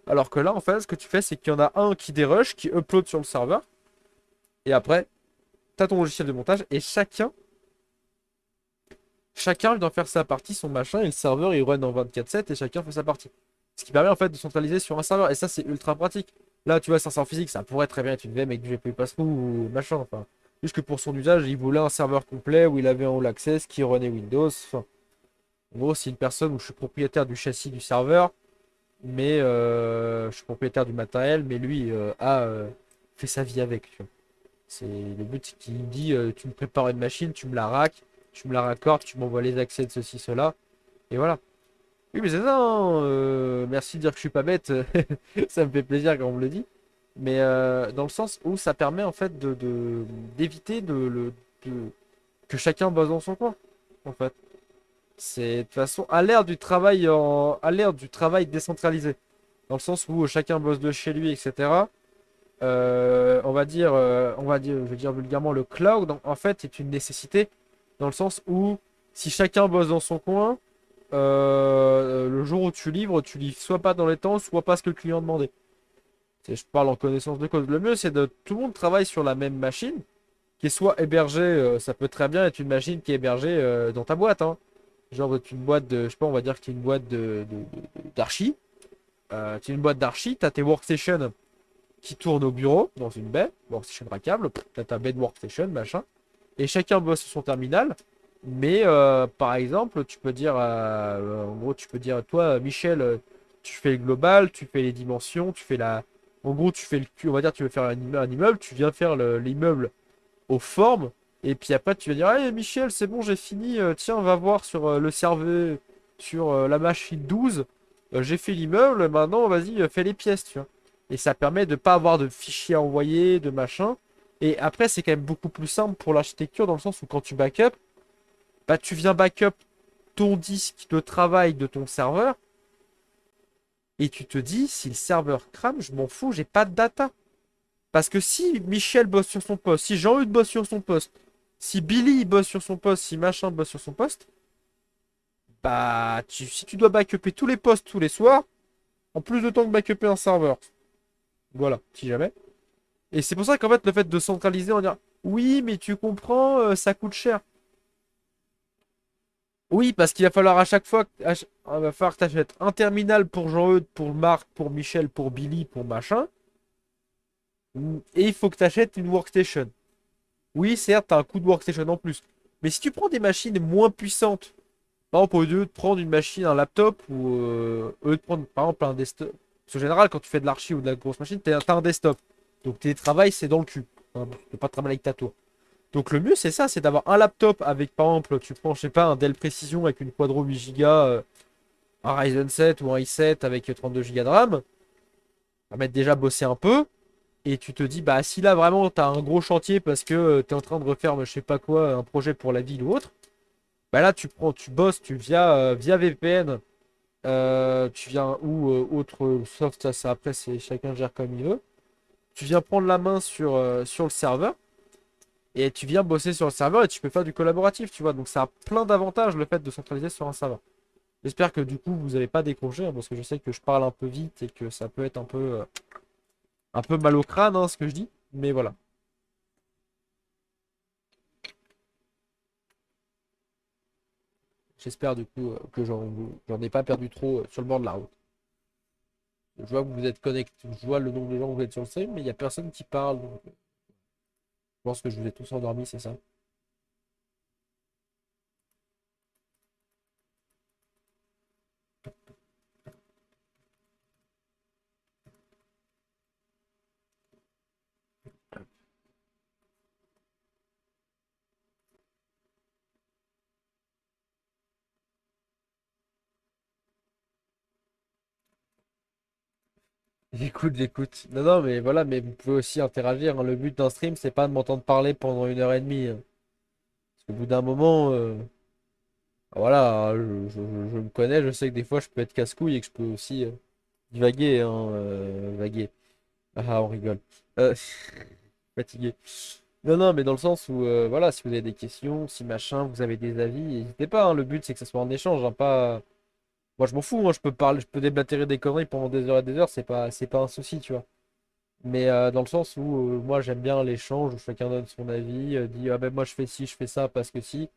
Alors que là, en fait, ce que tu fais, c'est qu'il y en a un qui dérush, qui upload sur le serveur, et après, tu as ton logiciel de montage, et chacun vient faire sa partie, son machin, et le serveur il run en 24/7, et chacun fait sa partie. Ce qui permet en fait de centraliser sur un serveur, et ça c'est ultra pratique. Là, tu vois, c'est un serveur physique, ça pourrait très bien être une VM avec du GPU pass-through ou machin, enfin. Juste que pour son usage, il voulait un serveur complet où il avait un all access qui runait Windows. Enfin, en gros, c'est une personne où je suis propriétaire du châssis du serveur, mais je suis propriétaire du matériel, mais lui a fait sa vie avec, tu vois. C'est le but, c'est qu'il me dit, tu me prépares une machine, tu me la racks, tu me la raccordes, tu m'envoies les accès de ceci, cela, et voilà. Oui, mais c'est ça, hein, merci de dire que je suis pas bête, ça me fait plaisir quand on me le dit. Mais dans le sens où ça permet en fait d'éviter que chacun bosse dans son coin, en fait. C'est de toute façon à l'ère du travail décentralisé, dans le sens où chacun bosse de chez lui, etc. Je vais dire vulgairement, le cloud, en fait, est une nécessité dans le sens où si chacun bosse dans son coin, le jour où tu livres soit pas dans les temps, soit pas ce que le client demandait. Je parle en connaissance de cause. Le mieux, c'est de tout le monde travaille sur la même machine, qui soit hébergée, ça peut très bien être une machine qui est hébergée dans ta boîte, hein. Genre, tu une boîte de, je sais pas, on va dire que tu es une boîte d'archi. Tu es une boîte d'archi, tu as tes workstations qui tournent au bureau, dans une baie, workstation rackable, tu as ta baie de workstation, machin. Et chacun bosse sur son terminal. Mais par exemple, tu peux dire, en gros, tu peux dire, toi, Michel, tu fais le global, tu fais les dimensions, tu fais la. En gros, tu fais on va dire, tu veux faire un immeuble, tu viens faire l'immeuble aux formes. Et puis après, tu vas dire, hey Michel, c'est bon, j'ai fini. Tiens, va voir sur le serveur, sur la machine 12. J'ai fait l'immeuble, maintenant, vas-y, fais les pièces, tu vois. Et ça permet de pas avoir de fichiers à envoyer, de machin. Et après, c'est quand même beaucoup plus simple pour l'architecture dans le sens où quand tu backup, bah tu viens backup ton disque de travail de ton serveur et tu te dis, si le serveur crame, je m'en fous, j'ai pas de data. Parce que si Michel bosse sur son poste, si Jean-Hugues bosse sur son poste, si Billy bosse sur son poste, si machin bosse sur son poste, bah si tu dois backuper tous les postes tous les soirs, en plus de temps que backuper un serveur. Voilà, si jamais. Et c'est pour ça qu'en fait, le fait de centraliser, on dire oui, mais tu comprends, ça coûte cher. Oui, parce qu'il va falloir à chaque fois, il va falloir que tu achètes un terminal pour Jean-Eudes, pour Marc, pour Michel, pour Billy, pour machin. Et il faut que tu achètes une workstation. Oui, certes, tu as un coût de workstation en plus. Mais si tu prends des machines moins puissantes, par exemple, au lieu de prendre une machine, un laptop, ou au lieu de prendre par exemple un desktop. Parce qu'en général, quand tu fais de l'archi ou de la grosse machine, tu as un desktop. Donc télétravail, c'est dans le cul. Hein, tu peux pas travailler avec ta tour. Donc le mieux, c'est ça, c'est d'avoir un laptop avec, par exemple, tu prends, je sais pas, un Dell Precision avec une Quadro 8 Go, un Ryzen 7 ou un i7 avec 32 Go de RAM. Ça va mettre déjà bosser un peu. Et tu te dis, bah si là vraiment tu as un gros chantier parce que tu es en train de refaire, je sais pas quoi, un projet pour la ville ou autre, bah là tu bosses, via VPN, tu viens ou autre soft, ça après c'est chacun gère comme il veut. Tu viens prendre la main sur le serveur et tu viens bosser sur le serveur et tu peux faire du collaboratif, tu vois. Donc ça a plein d'avantages le fait de centraliser sur un serveur. J'espère que du coup vous n'avez pas décroché hein, parce que je sais que je parle un peu vite et que ça peut être un peu mal au crâne hein, ce que je dis, mais voilà. J'espère du coup que j'en ai pas perdu trop sur le bord de la route. Je vois que vous êtes connectés, je vois le nombre de gens que vous êtes sur le stream, mais il n'y a personne qui parle. Donc, je pense que je vous ai tous endormis, c'est ça? J'écoute, j'écoute. Non, non, mais voilà, mais vous pouvez aussi interagir, hein. Le but d'un stream, c'est pas de m'entendre parler pendant 1 heure et demie, hein. Parce qu'au bout d'un moment, voilà, je me connais, je sais que des fois je peux être casse-couille et que je peux aussi divaguer, hein, vaguer. Ah, on rigole. Euh, fatigué. Non, non, mais dans le sens où, voilà, si vous avez des questions, si machin, vous avez des avis, n'hésitez pas, hein. Le but, c'est que ça soit un échange, hein, pas. Moi, je m'en fous, hein, je peux parler, je peux déblatérer des conneries pendant des heures et des heures, c'est pas un souci, tu vois. Mais dans le sens où moi j'aime bien l'échange où chacun donne son avis, dit ah ben moi je fais ci, je fais ça parce que si.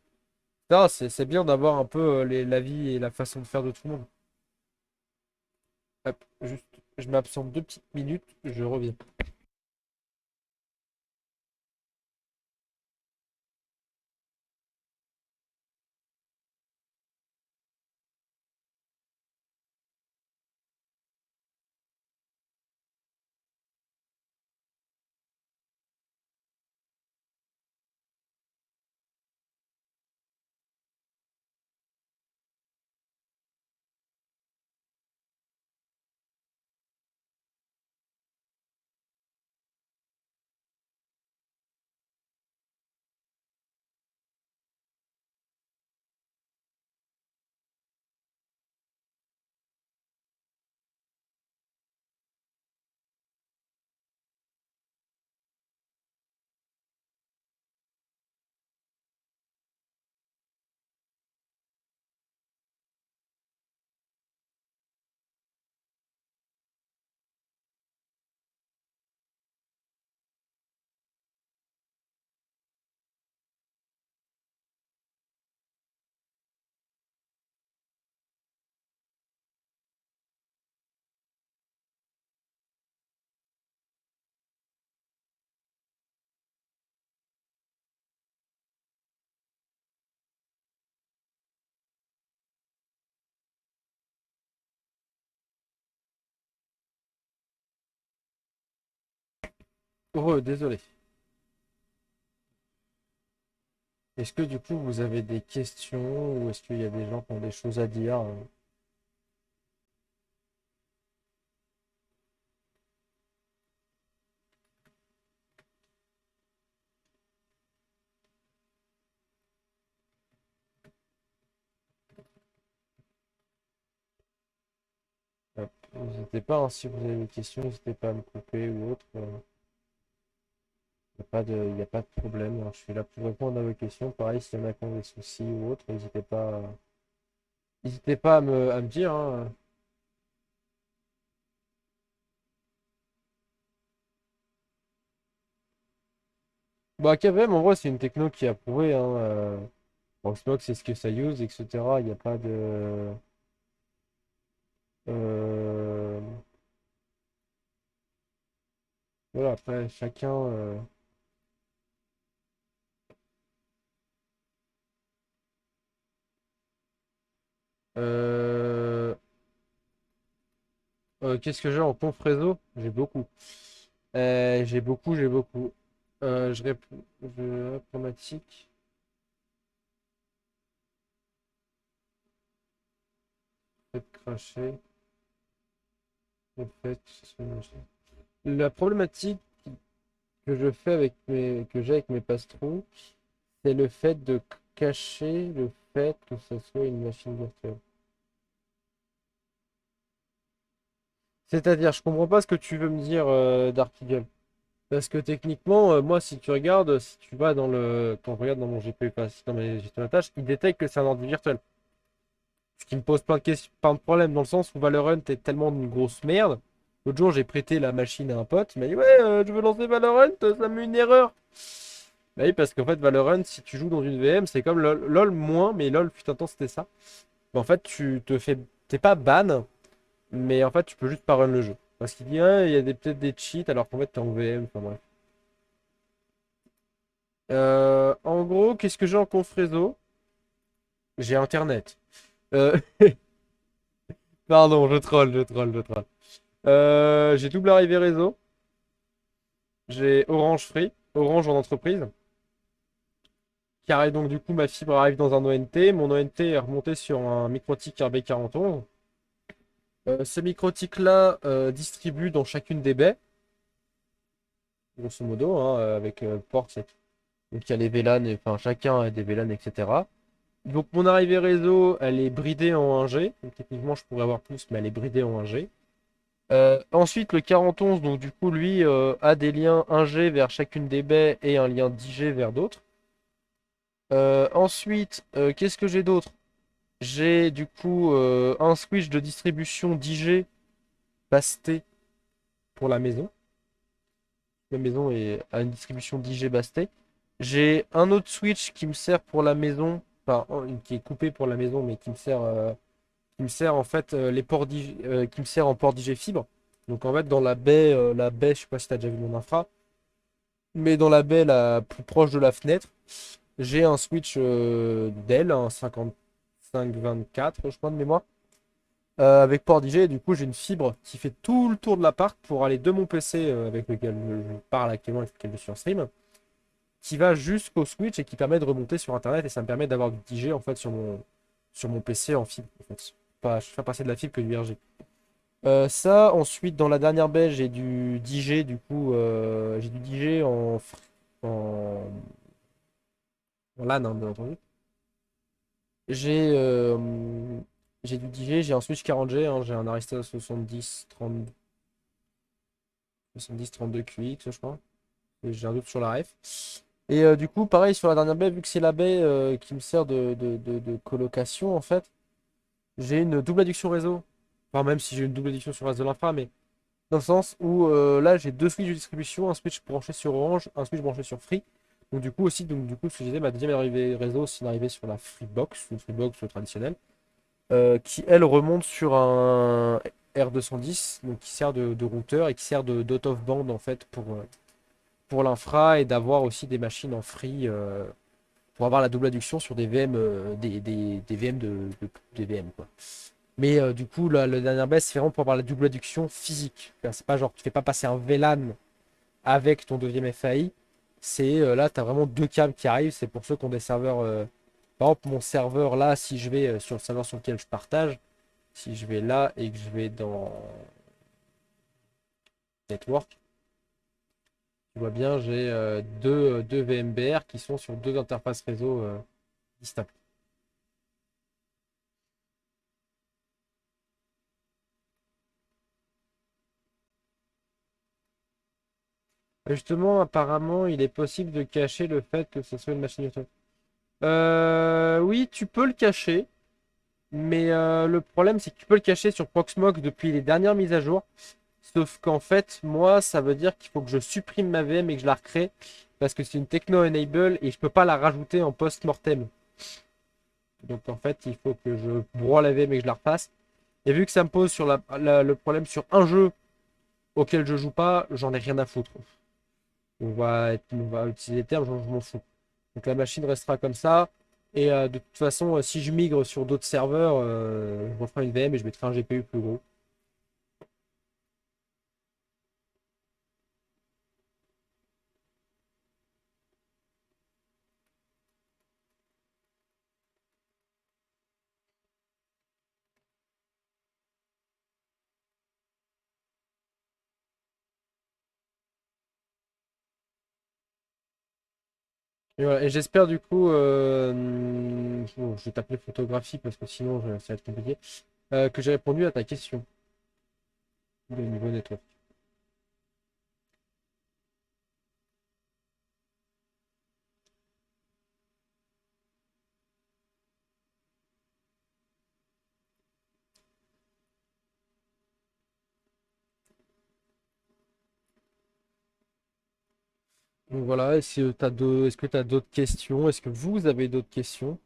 Ça, c'est bien d'avoir un peu l'avis et la façon de faire de tout le monde. Hop, juste, je m'absente 2 petites minutes, je reviens. Oh, désolé. Est-ce que du coup vous avez des questions ou est-ce qu'il y a des gens qui ont des choses à dire? Hop, n'hésitez pas, hein, si vous avez des questions, n'hésitez pas à me couper ou autre. Il y a pas de problème, hein. Je suis là pour répondre à vos questions. Pareil, s'il y en a qui ont des soucis ou autre, n'hésitez pas à me dire, hein. Bah, KVM, en vrai, c'est une techno qui est approuvée, hein. Xbox, c'est ce que ça use, etc. Il n'y a pas de. euh, Voilà, après, chacun. euh, Qu'est-ce que j'ai en conf réseau? J'ai beaucoup. J'ai beaucoup. Je réponds. Informatique. Fait cracher. Le fait. La problématique que j'ai avec mes patrons, c'est le fait de cacher le fait que ce soit une machine virtuelle. C'est-à-dire, je comprends pas ce que tu veux me dire, Dark Eagle. Parce que techniquement, moi, si tu regardes, si tu vas quand je regarde dans mon GPU, enfin, dans mes gestions de tâches, il détecte que c'est un ordi virtuel. Ce qui me pose plein de questions, plein de problèmes, dans le sens où Valorant est tellement une grosse merde. L'autre jour, j'ai prêté la machine à un pote, il m'a dit, ouais, je veux lancer Valorant, ça me met une erreur. Bah oui, parce qu'en fait, Valorant, si tu joues dans une VM, c'est comme LoL, LoL moins, mais LoL, fut un temps, c'était ça. Mais en fait, tu te fais. T'es pas ban, mais en fait, tu peux juste pas run le jeu. Parce qu'il dit, ah, il y a peut-être des cheats, alors qu'en fait, t'es en VM. Enfin bref. En gros, qu'est-ce que j'ai en conf réseau? J'ai Internet. Euh, Pardon, je troll, je troll, je troll. J'ai double arrivée réseau. J'ai Orange Free, Orange en entreprise. Qui arrive donc du coup, ma fibre arrive dans un ONT. Mon ONT est remonté sur un microtique RB41. Ce microtique-là distribue dans chacune des baies, grosso modo, hein, avec port. Donc il y a les VLAN, enfin chacun a des VLAN, etc. Donc mon arrivée réseau, elle est bridée en 1G. Donc techniquement, je pourrais avoir plus, mais elle est bridée en 1G. Ensuite, le 4011, donc du coup, lui, a des liens 1G vers chacune des baies et un lien 10G vers d'autres. Ensuite, qu'est-ce que j'ai d'autre? J'ai du coup un switch de distribution 10G basté pour la maison. La maison a une distribution 10G bastée. J'ai un autre switch qui me sert pour la maison, enfin, qui est coupé pour la maison, mais qui me sert en fait les ports qui me sert en port DJ fibre. Donc en fait, dans la baie, je sais pas si tu as déjà vu mon infra, mais dans la baie la plus proche de la fenêtre, j'ai un switch Dell, un 5524, je crois de mémoire, avec port DJ. Et du coup, j'ai une fibre qui fait tout le tour de l'appart pour aller de mon PC avec lequel je parle actuellement, avec lequel je suis en stream, qui va jusqu'au switch et qui permet de remonter sur Internet. Et ça me permet d'avoir du DJ en fait sur mon PC en fibre. En fait. Pas, je fais passer de la fibre que du RG. Ça, ensuite, dans la dernière baie, j'ai du DJ, du coup, j'ai du DJ en, en LAN, hein, bien entendu. J'ai j'ai du DJ, j'ai un switch 40G, hein, j'ai un Arista 7032 QX, je crois. Et j'ai un doute sur la ref. Et du coup, pareil, sur la dernière baie, vu que c'est la baie qui me sert de colocation, en fait, j'ai une double adduction réseau. Enfin, même si j'ai une double adduction sur le reste de l'infra, mais dans le sens où là j'ai deux switches de distribution, un switch branché sur Orange, un switch branché sur Free. Donc du coup aussi, donc du coup ce que je disais, ma deuxième arrivée réseau, c'est une arrivée sur la Freebox, une Freebox traditionnelle, qui elle remonte sur un R210, donc qui sert de routeur et qui sert de d'out of band en fait pour l'infra et d'avoir aussi des machines en free pour avoir la double adduction sur des VM, des VM des VM quoi. Mais du coup, la dernière baisse, c'est vraiment pour avoir la double adduction physique. C'est pas genre, tu fais pas passer un VLAN avec ton deuxième FAI. C'est là, tu as vraiment deux câbles qui arrivent. C'est pour ceux qui ont des serveurs. Par exemple, mon serveur là, si je vais sur le serveur sur lequel je partage, si je vais là et que je vais dans Network, tu vois bien, j'ai deux VMBR qui sont sur deux interfaces réseau distinctes. Justement, apparemment, il est possible de cacher le fait que ce soit une machine virtuelle. Oui, tu peux le cacher, mais le problème c'est que tu peux le cacher sur Proxmox depuis les dernières mises à jour. Sauf qu'en fait, moi, ça veut dire qu'il faut que je supprime ma VM et que je la recrée parce que c'est une techno enable et je peux pas la rajouter en post-mortem. Donc en fait, il faut que je broie la VM et que je la refasse. Et vu que ça me pose sur le problème sur un jeu auquel je joue pas, j'en ai rien à foutre. On va utiliser les termes, je m'en fous. Donc la machine restera comme ça. Et de toute façon, si je migre sur d'autres serveurs, je referai une VM et je mettrai un GPU plus gros. Et, voilà. Et j'espère du coup, bon, je vais t'appeler photographie parce que sinon ça va être compliqué, que j'ai répondu à ta question de niveau network. Donc voilà, est-ce que tu as d'autres questions? Est-ce que vous avez d'autres questions?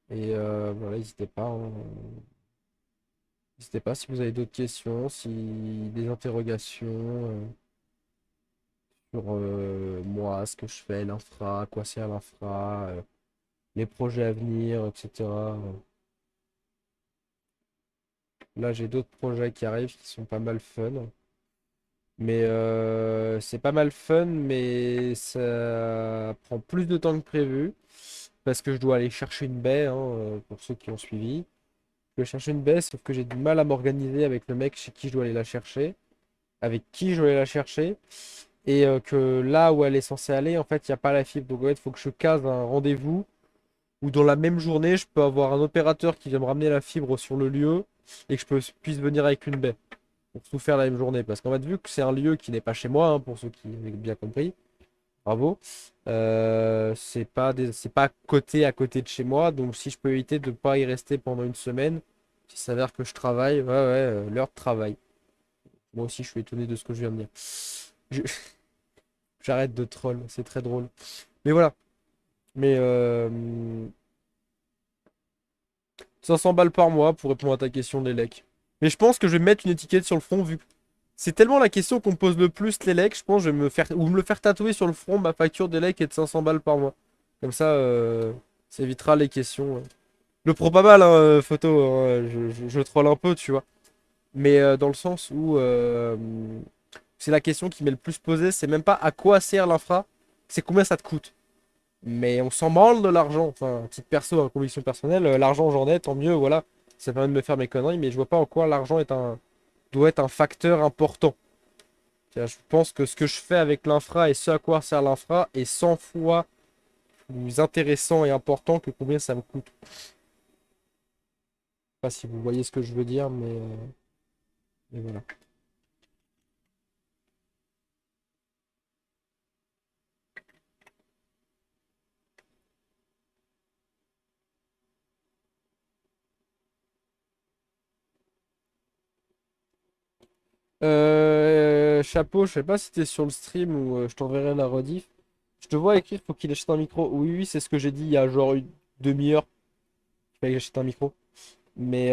Et voilà, n'hésitez pas, hein. N'hésitez pas si vous avez d'autres questions, si des interrogations sur moi, ce que je fais, l'infra, à quoi sert l'infra, les projets à venir, etc. Là, j'ai d'autres projets qui arrivent qui sont pas mal fun. Mais c'est pas mal fun, mais ça prend plus de temps que prévu. Parce que je dois aller chercher une baie, hein, pour ceux qui ont suivi. Je dois chercher une baie, sauf que j'ai du mal à m'organiser avec le mec chez qui je dois aller la chercher. Avec qui je dois aller la chercher. Et que là où elle est censée aller, en fait, il n'y a pas la fibre. Donc en fait, il faut que je case un rendez-vous où dans la même journée, je peux avoir un opérateur qui vient me ramener la fibre sur le lieu et que puisse venir avec une baie pour tout faire la même journée. Parce qu'en fait, vu que c'est un lieu qui n'est pas chez moi, hein, pour ceux qui avaient bien compris, bravo, c'est pas côté à côté de chez moi. Donc si je peux éviter de ne pas y rester pendant une semaine, il s'avère que je travaille, ouais, ouais, l'heure de travail. Moi aussi, je suis étonné de ce que je viens de dire. Je- J'arrête de troll, c'est très drôle. Mais voilà. Mais 500 balles par mois pour répondre à ta question, Lélec. Mais je pense que je vais mettre une étiquette sur le front vu que c'est tellement la question qu'on me pose le plus, Lélec. Je pense que je vais me faire ou me le faire tatouer sur le front. Ma facture d'Elec est de 500 balles par mois. Comme ça, ça évitera les questions. Je le prends pas mal, hein, photo, hein. Je troll un peu, tu vois. Mais dans le sens où c'est la question qui m'est le plus posée. C'est même pas à quoi sert l'infra, c'est combien ça te coûte. Mais on s'en branle de l'argent. Enfin, petite perso, hein, conviction personnelle, l'argent j'en ai, tant mieux, voilà. Ça permet de me faire mes conneries, mais je vois pas en quoi l'argent doit être un facteur important. Je pense que ce que je fais avec l'infra et ce à quoi sert l'infra est 100 fois plus intéressant et important que combien ça me coûte. Je sais pas si vous voyez ce que je veux dire, mais voilà. Chapeau, je sais pas si t'es sur le stream ou je t'enverrai la rediff. Je te vois écrire, faut qu'il achète un micro. Oui, oui, c'est ce que j'ai dit il y a genre une demi-heure. Il fallait que j'achète un micro. Mais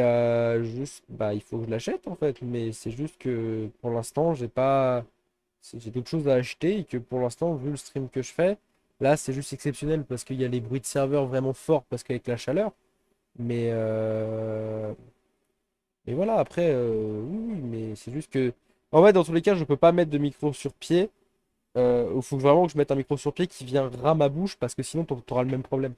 juste, bah, il faut que je l'achète en fait. Mais c'est juste que pour l'instant, j'ai d'autres choses à acheter et que pour l'instant, vu le stream que je fais, là, c'est juste exceptionnel parce qu'il y a les bruits de serveur vraiment forts parce qu'avec la chaleur. Mais, mais voilà, après, oui, oui, mais c'est juste que. En fait, dans tous les cas, je peux pas mettre de micro sur pied. Il faut vraiment que je mette un micro sur pied qui vient ras ma bouche parce que sinon, t'auras le même problème.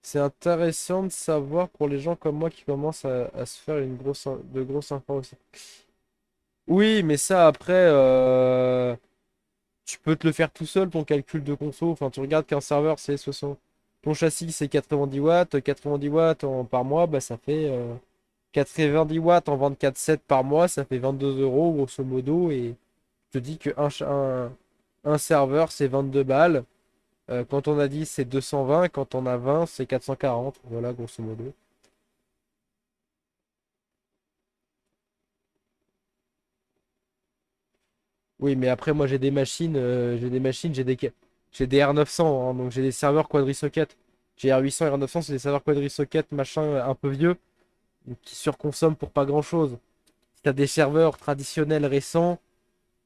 C'est intéressant de savoir pour les gens comme moi qui commencent à se faire de grosses infos aussi. Oui, mais ça après, tu peux te le faire tout seul, ton calcul de conso. Enfin, tu regardes qu'un serveur c'est 60. Ton châssis c'est 90 watts. 90 watts par mois, bah, ça fait 90 watts en 24/7 par mois, ça fait 22 euros grosso modo. Et je te dis que un serveur c'est 22 balles. Quand on a 10 c'est 220. Quand on a 20 c'est 440. Voilà, grosso modo. Oui, mais après, moi, j'ai des R900, hein, donc j'ai des serveurs quadri-socket. J'ai R800 et R900, c'est des serveurs quadri-socket, machin, un peu vieux, donc qui surconsomment pour pas grand-chose. Si t'as des serveurs traditionnels récents,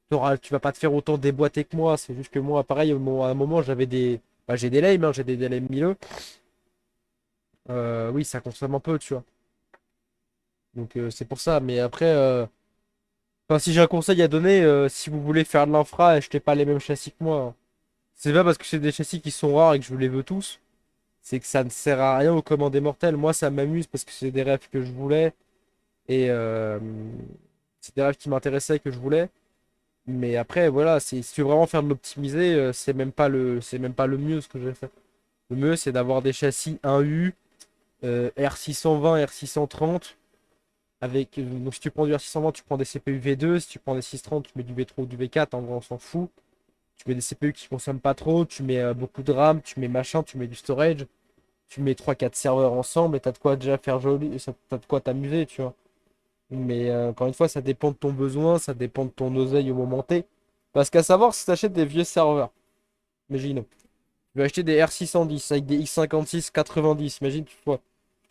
tu vas pas te faire autant déboîter que moi. C'est juste que moi, pareil, à un moment, bah, j'ai des lames, hein, j'ai des lames 1000. Oui, ça consomme un peu, tu vois. Donc c'est pour ça. Mais après, enfin, si j'ai un conseil à donner, si vous voulez faire de l'infra, achetez pas les mêmes châssis que moi, hein. C'est pas parce que c'est des châssis qui sont rares et que je les veux tous, c'est que ça ne sert à rien aux commandes des mortels. Moi, ça m'amuse parce que c'est des rêves que je voulais et c'est des rêves qui m'intéressaient et que je voulais. Mais après, voilà, si tu veux vraiment faire de l'optimiser, c'est même pas le mieux ce que je vais faire. Le mieux, c'est d'avoir des châssis 1U, R620, R630. Donc, si tu prends du R620, tu prends des CPU V2. Si tu prends des 630, tu mets du V3 ou du V4. En gros, on s'en fout. Tu mets des CPU qui consomment pas trop, tu mets beaucoup de RAM, tu mets machin, tu mets du storage, tu mets trois quatre serveurs ensemble et t'as de quoi déjà faire joli, t'as de quoi t'amuser, tu vois. Mais encore une fois, ça dépend de ton besoin, ça dépend de ton oseille au moment T. Parce qu'à savoir, si tu achètes des vieux serveurs, imagine, tu vas acheter des R610 avec des x56 90, imagine, tu vois.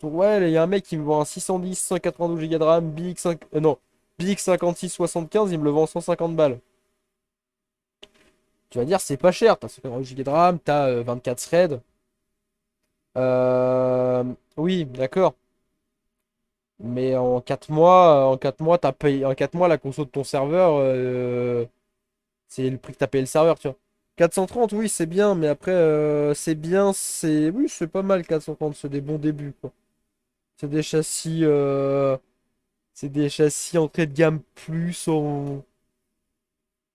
Ouais, il y a un mec qui me vend un 610, 192 Go de RAM, BX5, non, BX56 75, il me le vend 150 balles. Tu vas dire, c'est pas cher, t'as 192 Go de RAM, t'as 24 threads. Oui, d'accord. Mais en 4 mois, t'as payé, en 4 mois, la conso de ton serveur, c'est le prix que t'as payé le serveur, tu vois. 430, oui, c'est bien, mais après, c'est bien, c'est... Oui, c'est pas mal, 430, c'est des bons débuts, quoi. C'est des châssis, c'est des châssis entrée de gamme plus en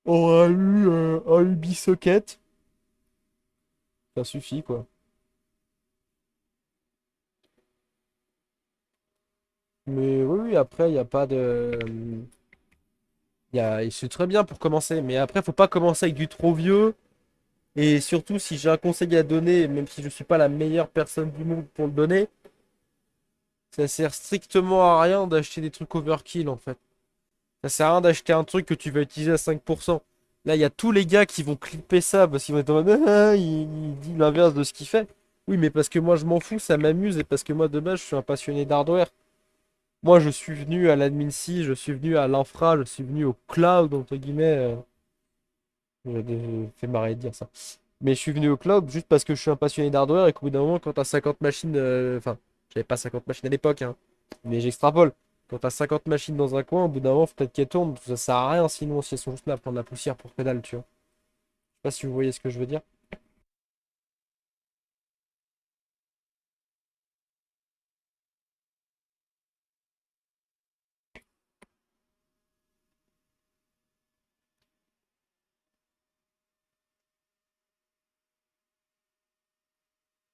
AU, en Ubisocket. Ça suffit, quoi. Mais oui, oui, après, il n'y a pas de... C'est très bien pour commencer, mais après, faut pas commencer avec du trop vieux. Et surtout, si j'ai un conseil à donner, même si je suis pas la meilleure personne du monde pour le donner, ça sert strictement à rien d'acheter des trucs overkill, en fait. Ça sert à rien d'acheter un truc que tu vas utiliser à 5%. Là, il y a tous les gars qui vont clipper ça parce qu'ils vont être en mode ah, il dit l'inverse de ce qu'il fait. Oui, mais parce que moi je m'en fous, ça m'amuse et parce que moi de base je suis un passionné d'hardware. Moi je suis venu à l'admin C, je suis venu à l'infra, je suis venu au cloud, entre guillemets. Je fais marrer de dire ça. Mais je suis venu au cloud juste parce que je suis un passionné d'hardware et qu'au bout d'un moment, quand t'as 50 machines, enfin, j'avais pas 50 machines à l'époque, hein, mais j'extrapole. Quand t'as 50 machines dans un coin, au bout d'un moment, faut peut-être qu'elles tournent. Ça sert à rien sinon si elles sont juste là à prendre la poussière pour que dalle, tu vois. Je sais pas si vous voyez ce que je veux dire.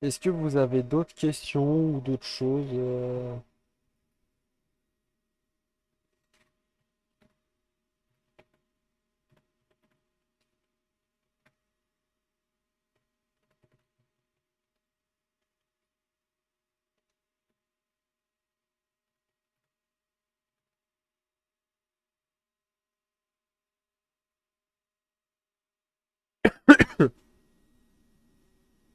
Est-ce que vous avez d'autres questions ou d'autres choses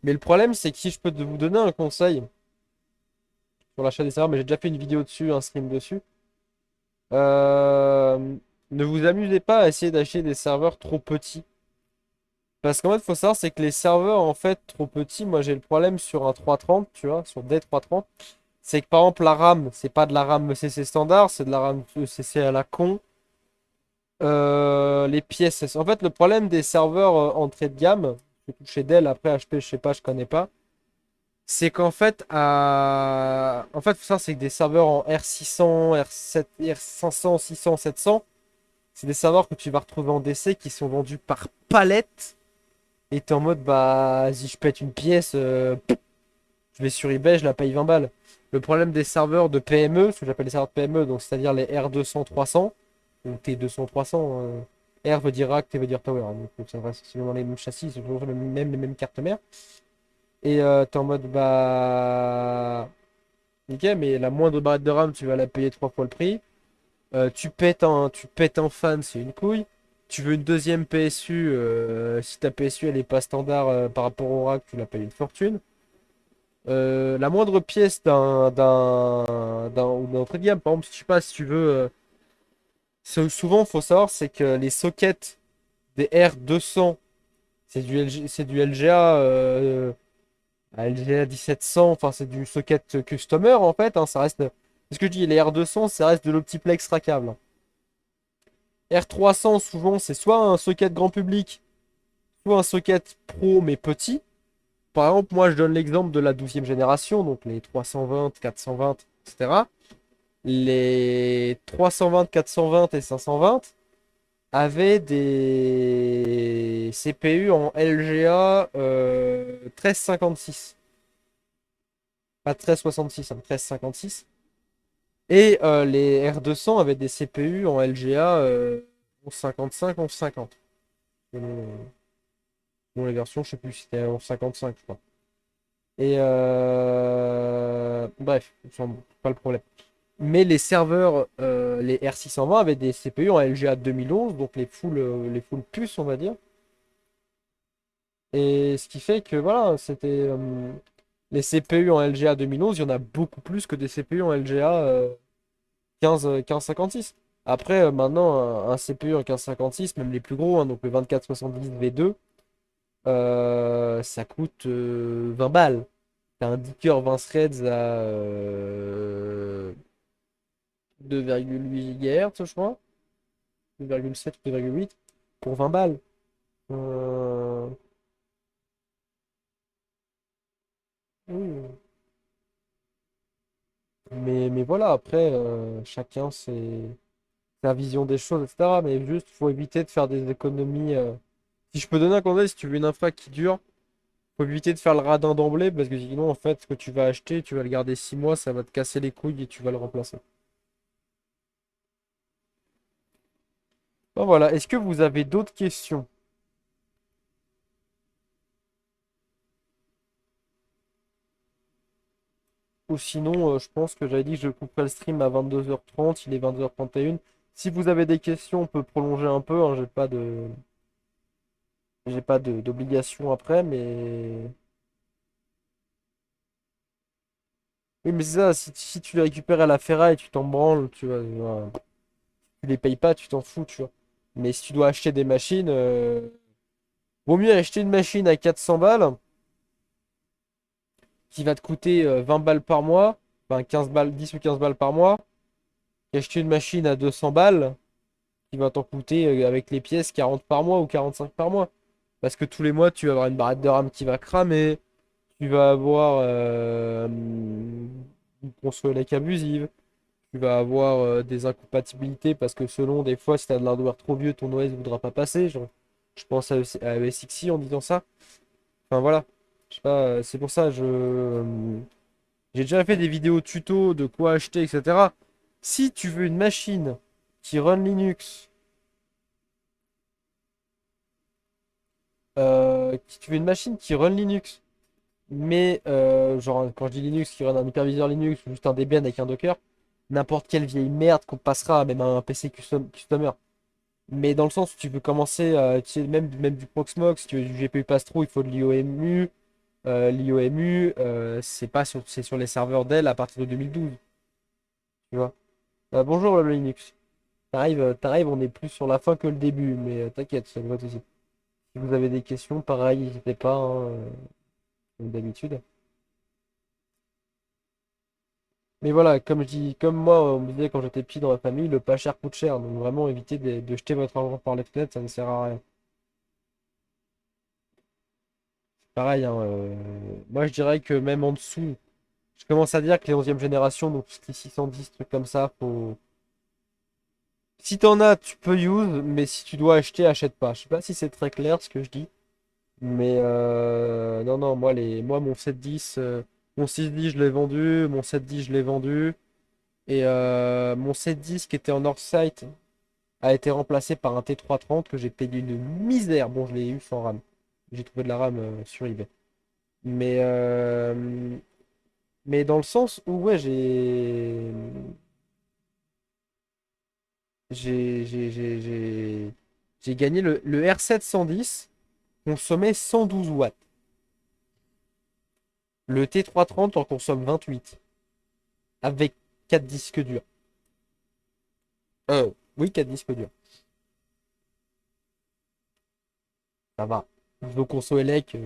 Mais le problème, c'est que si je peux vous donner un conseil sur l'achat des serveurs, mais j'ai déjà fait une vidéo dessus, un stream dessus, euh, ne vous amusez pas à essayer d'acheter des serveurs trop petits. Parce qu'en fait, il faut savoir, c'est que les serveurs, en fait, trop petits, moi j'ai le problème sur un 330, tu vois, sur D330, c'est que par exemple, la RAM, c'est pas de la RAM ECC standard, c'est de la RAM ECC à la con. Les pièces, en fait, le problème des serveurs entrée de gamme, surtout chez Dell, après HP, je sais pas, je connais pas, c'est qu'en fait, en fait, ça, c'est que des serveurs en R600, R7, R500, 600, 700, c'est des serveurs que tu vas retrouver en DC qui sont vendus par palette. Et t'es en mode, bah, si je pète une pièce, je vais sur eBay, je la paye 20 balles. Le problème des serveurs de PME, ce que j'appelle les serveurs de PME, donc c'est-à-dire les R200-300, ou T200-300, R veut dire rack, T veut dire tower, hein, donc ça reste seulement les mêmes châssis, c'est toujours les mêmes cartes mères. Et t'es en mode, bah, ok, mais la moindre barrette de RAM, tu vas la payer 3 fois le prix. Tu pètes un fan, c'est une couille. Tu veux une deuxième PSU, si ta PSU elle est pas standard par rapport au rack, tu la payes une fortune. La moindre pièce ou d'un entrée de gamme, par exemple, je sais pas si tu veux. Souvent, faut savoir, c'est que les sockets des R200, c'est du LGA, LGA 1700, enfin c'est du socket customer en fait, hein, ça reste. C'est ce que je dis, les R200, ça reste de l'optiplex rackable, hein. R300, souvent, c'est soit un socket grand public, soit un socket pro mais petit. Par exemple, moi je donne l'exemple de la 12e génération, donc les 320, 420, etc. Les 320, 420 et 520 avaient des CPU en LGA 1356. Pas 1366, hein, 1356. Et les R200 avaient des CPU en LGA 1155, 1150. Selon les versions, je sais plus si c'était en 55, je crois. Et bref, c'est pas le problème. Mais les serveurs, les R620 avaient des CPU en LGA 2011, donc les full puces, on va dire. Et ce qui fait que voilà, les CPU en LGA 2011, il y en a beaucoup plus que des CPU en LGA 1556. Après, maintenant, un CPU en 1556, même les plus gros, hein, donc le 2470 V2, ça coûte 20 balles. T'as un 10 cœurs 20 threads à 2,8 GHz, je crois. 2,7 ou 2,8 pour 20 balles. Euh, oui. Mais voilà, après, chacun sa vision des choses, etc. Mais juste, faut éviter de faire des économies. Si je peux donner un conseil, si tu veux une infra qui dure, faut éviter de faire le radin d'emblée, parce que sinon, en fait, ce que tu vas acheter, tu vas le garder 6 mois, ça va te casser les couilles et tu vas le remplacer. Bon, voilà, est-ce que vous avez d'autres questions? Ou sinon, je pense que j'avais dit que je couperais le stream à 22h30, il est 22h31. Si vous avez des questions, on peut prolonger un peu, hein, d'obligation après, mais... Oui, mais c'est ça, si tu les récupères à la ferraille, tu t'en branles, tu vois, tu les payes pas, tu t'en fous, tu vois. Mais si tu dois acheter des machines, vaut mieux acheter une machine à 400 balles, qui va te coûter 20 balles par mois, enfin 15 balles, 10 ou 15 balles par mois, qu'acheter une machine à 200 balles, qui va t'en coûter avec les pièces 40 par mois ou 45 par mois. Parce que tous les mois, tu vas avoir une barrette de RAM qui va cramer, tu vas avoir une console avec abusive, tu vas avoir des incompatibilités parce que selon des fois, si tu as de l'hardware trop vieux, ton OS ne voudra pas passer. Genre, je pense à ESXi en disant ça. Enfin voilà. Je sais pas, c'est pour ça, j'ai déjà fait des vidéos tuto de quoi acheter, etc. Si tu veux une machine qui run Linux, si tu veux une machine qui run Linux, mais genre quand je dis Linux, qui run un hyperviseur Linux ou juste un Debian avec un Docker, n'importe quelle vieille merde qu'on passera même à un PC customer. Mais dans le sens où tu veux commencer à utiliser même du Proxmox, si tu veux du GPU Pass-Through, il faut de l'IOMU. L'IOMU, c'est sur les serveurs Dell à partir de 2012. Tu vois. Bonjour le Linux. T'arrives, on est plus sur la fin que le début, mais t'inquiète, ça va aussi. Si vous avez des questions, pareil, n'hésitez pas, hein, comme d'habitude. Mais voilà, comme je dis, comme moi, on me disait quand j'étais petit dans la famille, le pas cher coûte cher. Donc vraiment, évitez de jeter votre argent par les fenêtres, ça ne sert à rien. Pareil, hein, moi je dirais que même en dessous, je commence à dire que les 11e générations, donc tout ce qui est 610, trucs comme ça, faut. Si t'en as, tu peux use, mais si tu dois acheter, achète pas. Je sais pas si c'est très clair ce que je dis. Mais non, non, moi mon 710, mon 610 je l'ai vendu, mon 710 je l'ai vendu. Et mon 710 qui était en Northsight a été remplacé par un T330 que j'ai payé une misère. Bon, je l'ai eu sans RAM. J'ai trouvé de la RAM sur eBay. Mais, mais dans le sens où, ouais, j'ai gagné le R710 consommait 112 watts. Le T330 en consomme 28 avec 4 disques durs. Oui, 4 disques durs. Ça va. Niveau conso élec,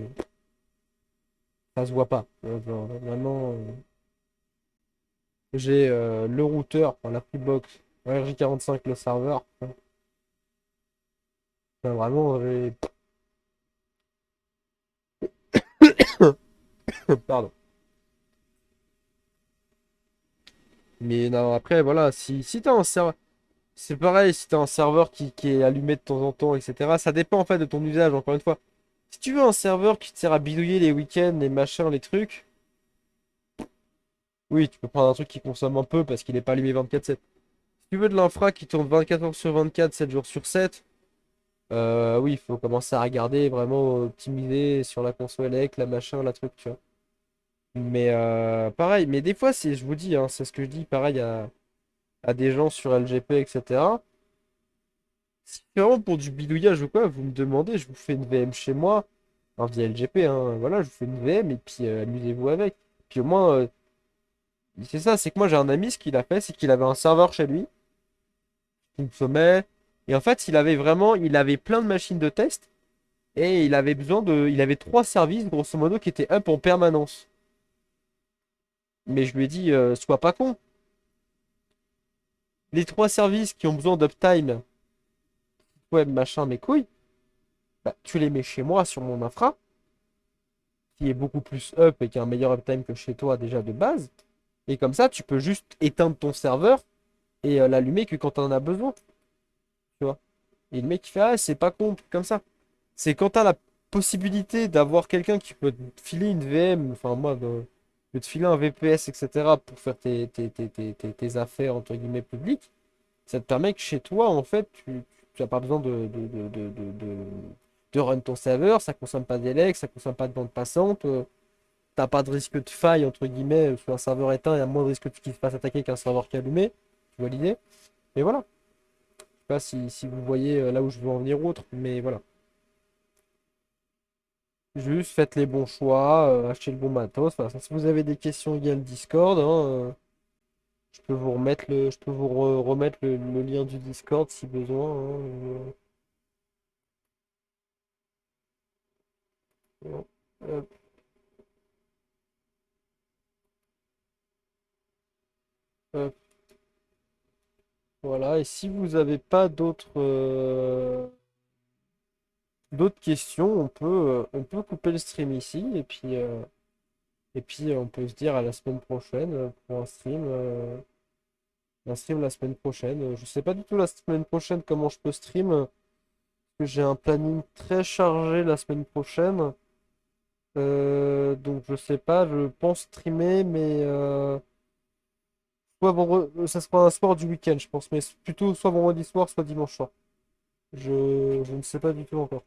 ça se voit pas. Genre, vraiment, j'ai le routeur, enfin, la Freebox, RJ45, le serveur. Enfin, vraiment, Pardon. Mais non, après, voilà, si t'as un serveur. C'est pareil, si t'as un serveur qui est allumé de temps en temps, etc. Ça dépend en fait de ton usage, encore une fois. Si tu veux un serveur qui te sert à bidouiller les week-ends, les machins, les trucs, oui, tu peux prendre un truc qui consomme un peu parce qu'il n'est pas allumé 24/7. Si tu veux de l'infra qui tourne 24 heures sur 24, 7 jours sur 7, oui, il faut commencer à regarder, vraiment optimiser sur la console elec, la machin, la truc, tu vois. Mais pareil, mais des fois, je vous dis, hein, c'est ce que je dis, pareil, à des gens sur LGP, etc. Si c'est vraiment pour du bidouillage ou quoi, vous me demandez, je vous fais une VM chez moi, enfin via LGP, hein, voilà, je vous fais une VM et puis amusez-vous avec. Puis au moins, c'est ça, c'est que moi j'ai un ami, ce qu'il a fait, c'est qu'il avait un serveur chez lui, il sommet, et en fait, il avait plein de machines de test, et il avait trois services, grosso modo, qui étaient up en permanence. Mais je lui ai dit, sois pas con. Les trois services qui ont besoin d'uptime, web, machin, mes couilles, bah, tu les mets chez moi sur mon infra, qui est beaucoup plus up et qui a un meilleur uptime que chez toi déjà de base. Et comme ça, tu peux juste éteindre ton serveur et l'allumer que quand tu en as besoin. Tu vois. Et le mec, il fait, ah, c'est pas con, comme ça. C'est quand tu as la possibilité d'avoir quelqu'un qui peut te filer une VM, enfin moi, de te filer un VPS, etc., pour faire tes affaires, entre guillemets, publiques, ça te permet que chez toi, en fait, tu n'as pas besoin de run ton serveur, ça consomme pas d'élec, ça consomme pas de bande passante, t'as pas de risque de faille, entre guillemets, sur un serveur éteint, il y a moins de risque qu'il se fasse attaquer qu'un serveur qui est allumé, tu vois l'idée? Mais voilà, je sais pas si vous voyez là où je veux en venir ou autre, mais voilà. Juste faites les bons choix, achetez le bon matos. Enfin, si vous avez des questions, il y a le Discord, hein, je peux vous remettre le lien du Discord si besoin, hein, hop, hop, voilà. Et si vous n'avez pas d'autres questions, on peut couper le stream ici et puis on peut se dire à la semaine prochaine pour un stream la semaine prochaine. Je sais pas du tout la semaine prochaine comment je peux stream, parce que j'ai un planning très chargé la semaine prochaine. Donc je sais pas, je pense streamer, mais ça sera un soir du week-end, je pense, mais plutôt soit vendredi soir, soit dimanche soir. Je ne sais pas du tout encore.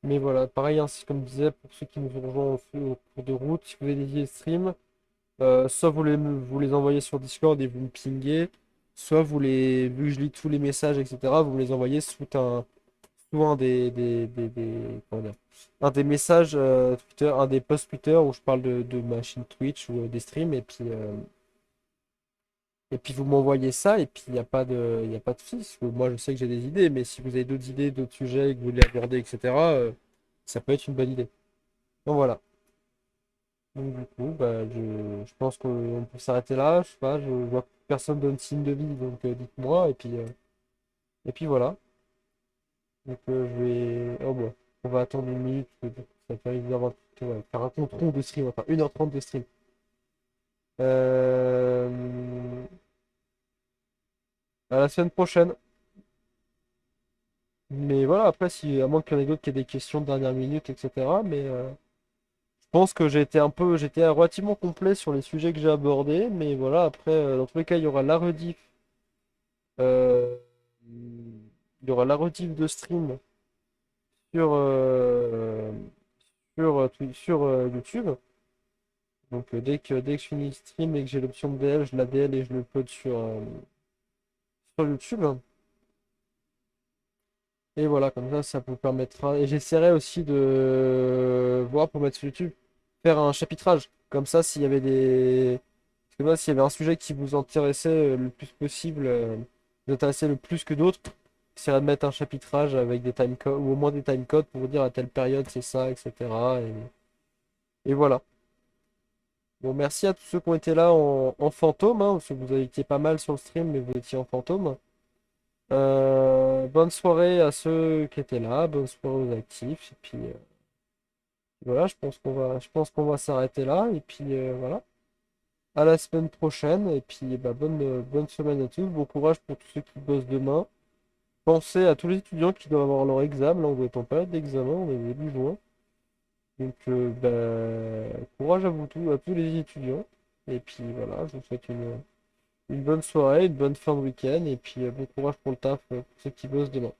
Mais voilà, pareil, hein, comme je disais, pour ceux qui nous ont rejoints au cours de route, si vous avez des idées de stream, soit vous les envoyez sur Discord et vous me pinguez, soit vu que je lis tous les messages, etc., vous me les envoyez sous comment dire, un des messages Twitter, un des posts Twitter où je parle de ma chaîne Twitch ou des streams, et puis vous m'envoyez ça, et puis il y a pas de souci, parce que moi je sais que j'ai des idées, mais si vous avez d'autres idées, d'autres sujets que vous voulez aborder, etc., ça peut être une bonne idée. Donc voilà. Donc du coup, bah, je pense qu'on peut s'arrêter là. Je sais pas, je vois que personne donne signe de vie, donc dites-moi. Et puis voilà. Donc je vais. Oh bah, on va attendre une minute, parce que du coup, ça fait 1h20, ouais, faire un compte rond de stream, enfin 1h30 de stream. Euh, À la semaine prochaine. Mais voilà, après, si, à moins qu'il y en ait d'autres qui aient des questions de dernière minute, etc. Mais je pense que j'étais relativement complet sur les sujets que j'ai abordés. Mais voilà, après, dans tous les cas, il y aura la rediff. euh, il y aura la rediff de stream sur, sur YouTube. Donc dès que je finis le stream et que j'ai l'option de DL, je la DL et je le upload sur YouTube. Et voilà, comme ça vous permettra. Et j'essaierai aussi de voir pour mettre sur YouTube, faire un chapitrage. Comme ça, s'il y avait des. Parce que moi, s'il y avait un sujet qui vous intéressait le plus possible, vous intéressait le plus que d'autres, j'essaierai de mettre un chapitrage avec des timecodes, ou au moins des timecodes pour vous dire à telle période c'est ça, etc. Et voilà. Bon, merci à tous ceux qui ont été là en fantôme, hein, parce que vous avez été pas mal sur le stream, mais vous étiez en fantôme. Bonne soirée à ceux qui étaient là, bonne soirée aux actifs, et puis voilà, je pense qu'on va s'arrêter là, et puis voilà. À la semaine prochaine, et puis bah, bonne semaine à tous, bon courage pour tous ceux qui bossent demain. Pensez à tous les étudiants qui doivent avoir leur examen, là on doit être en période d'examen, on est début juin. Donc courage à vous tous, à tous les étudiants. Et puis voilà, je vous souhaite une bonne soirée, une bonne fin de week-end, et puis bon courage pour le taf pour ceux qui bossent demain.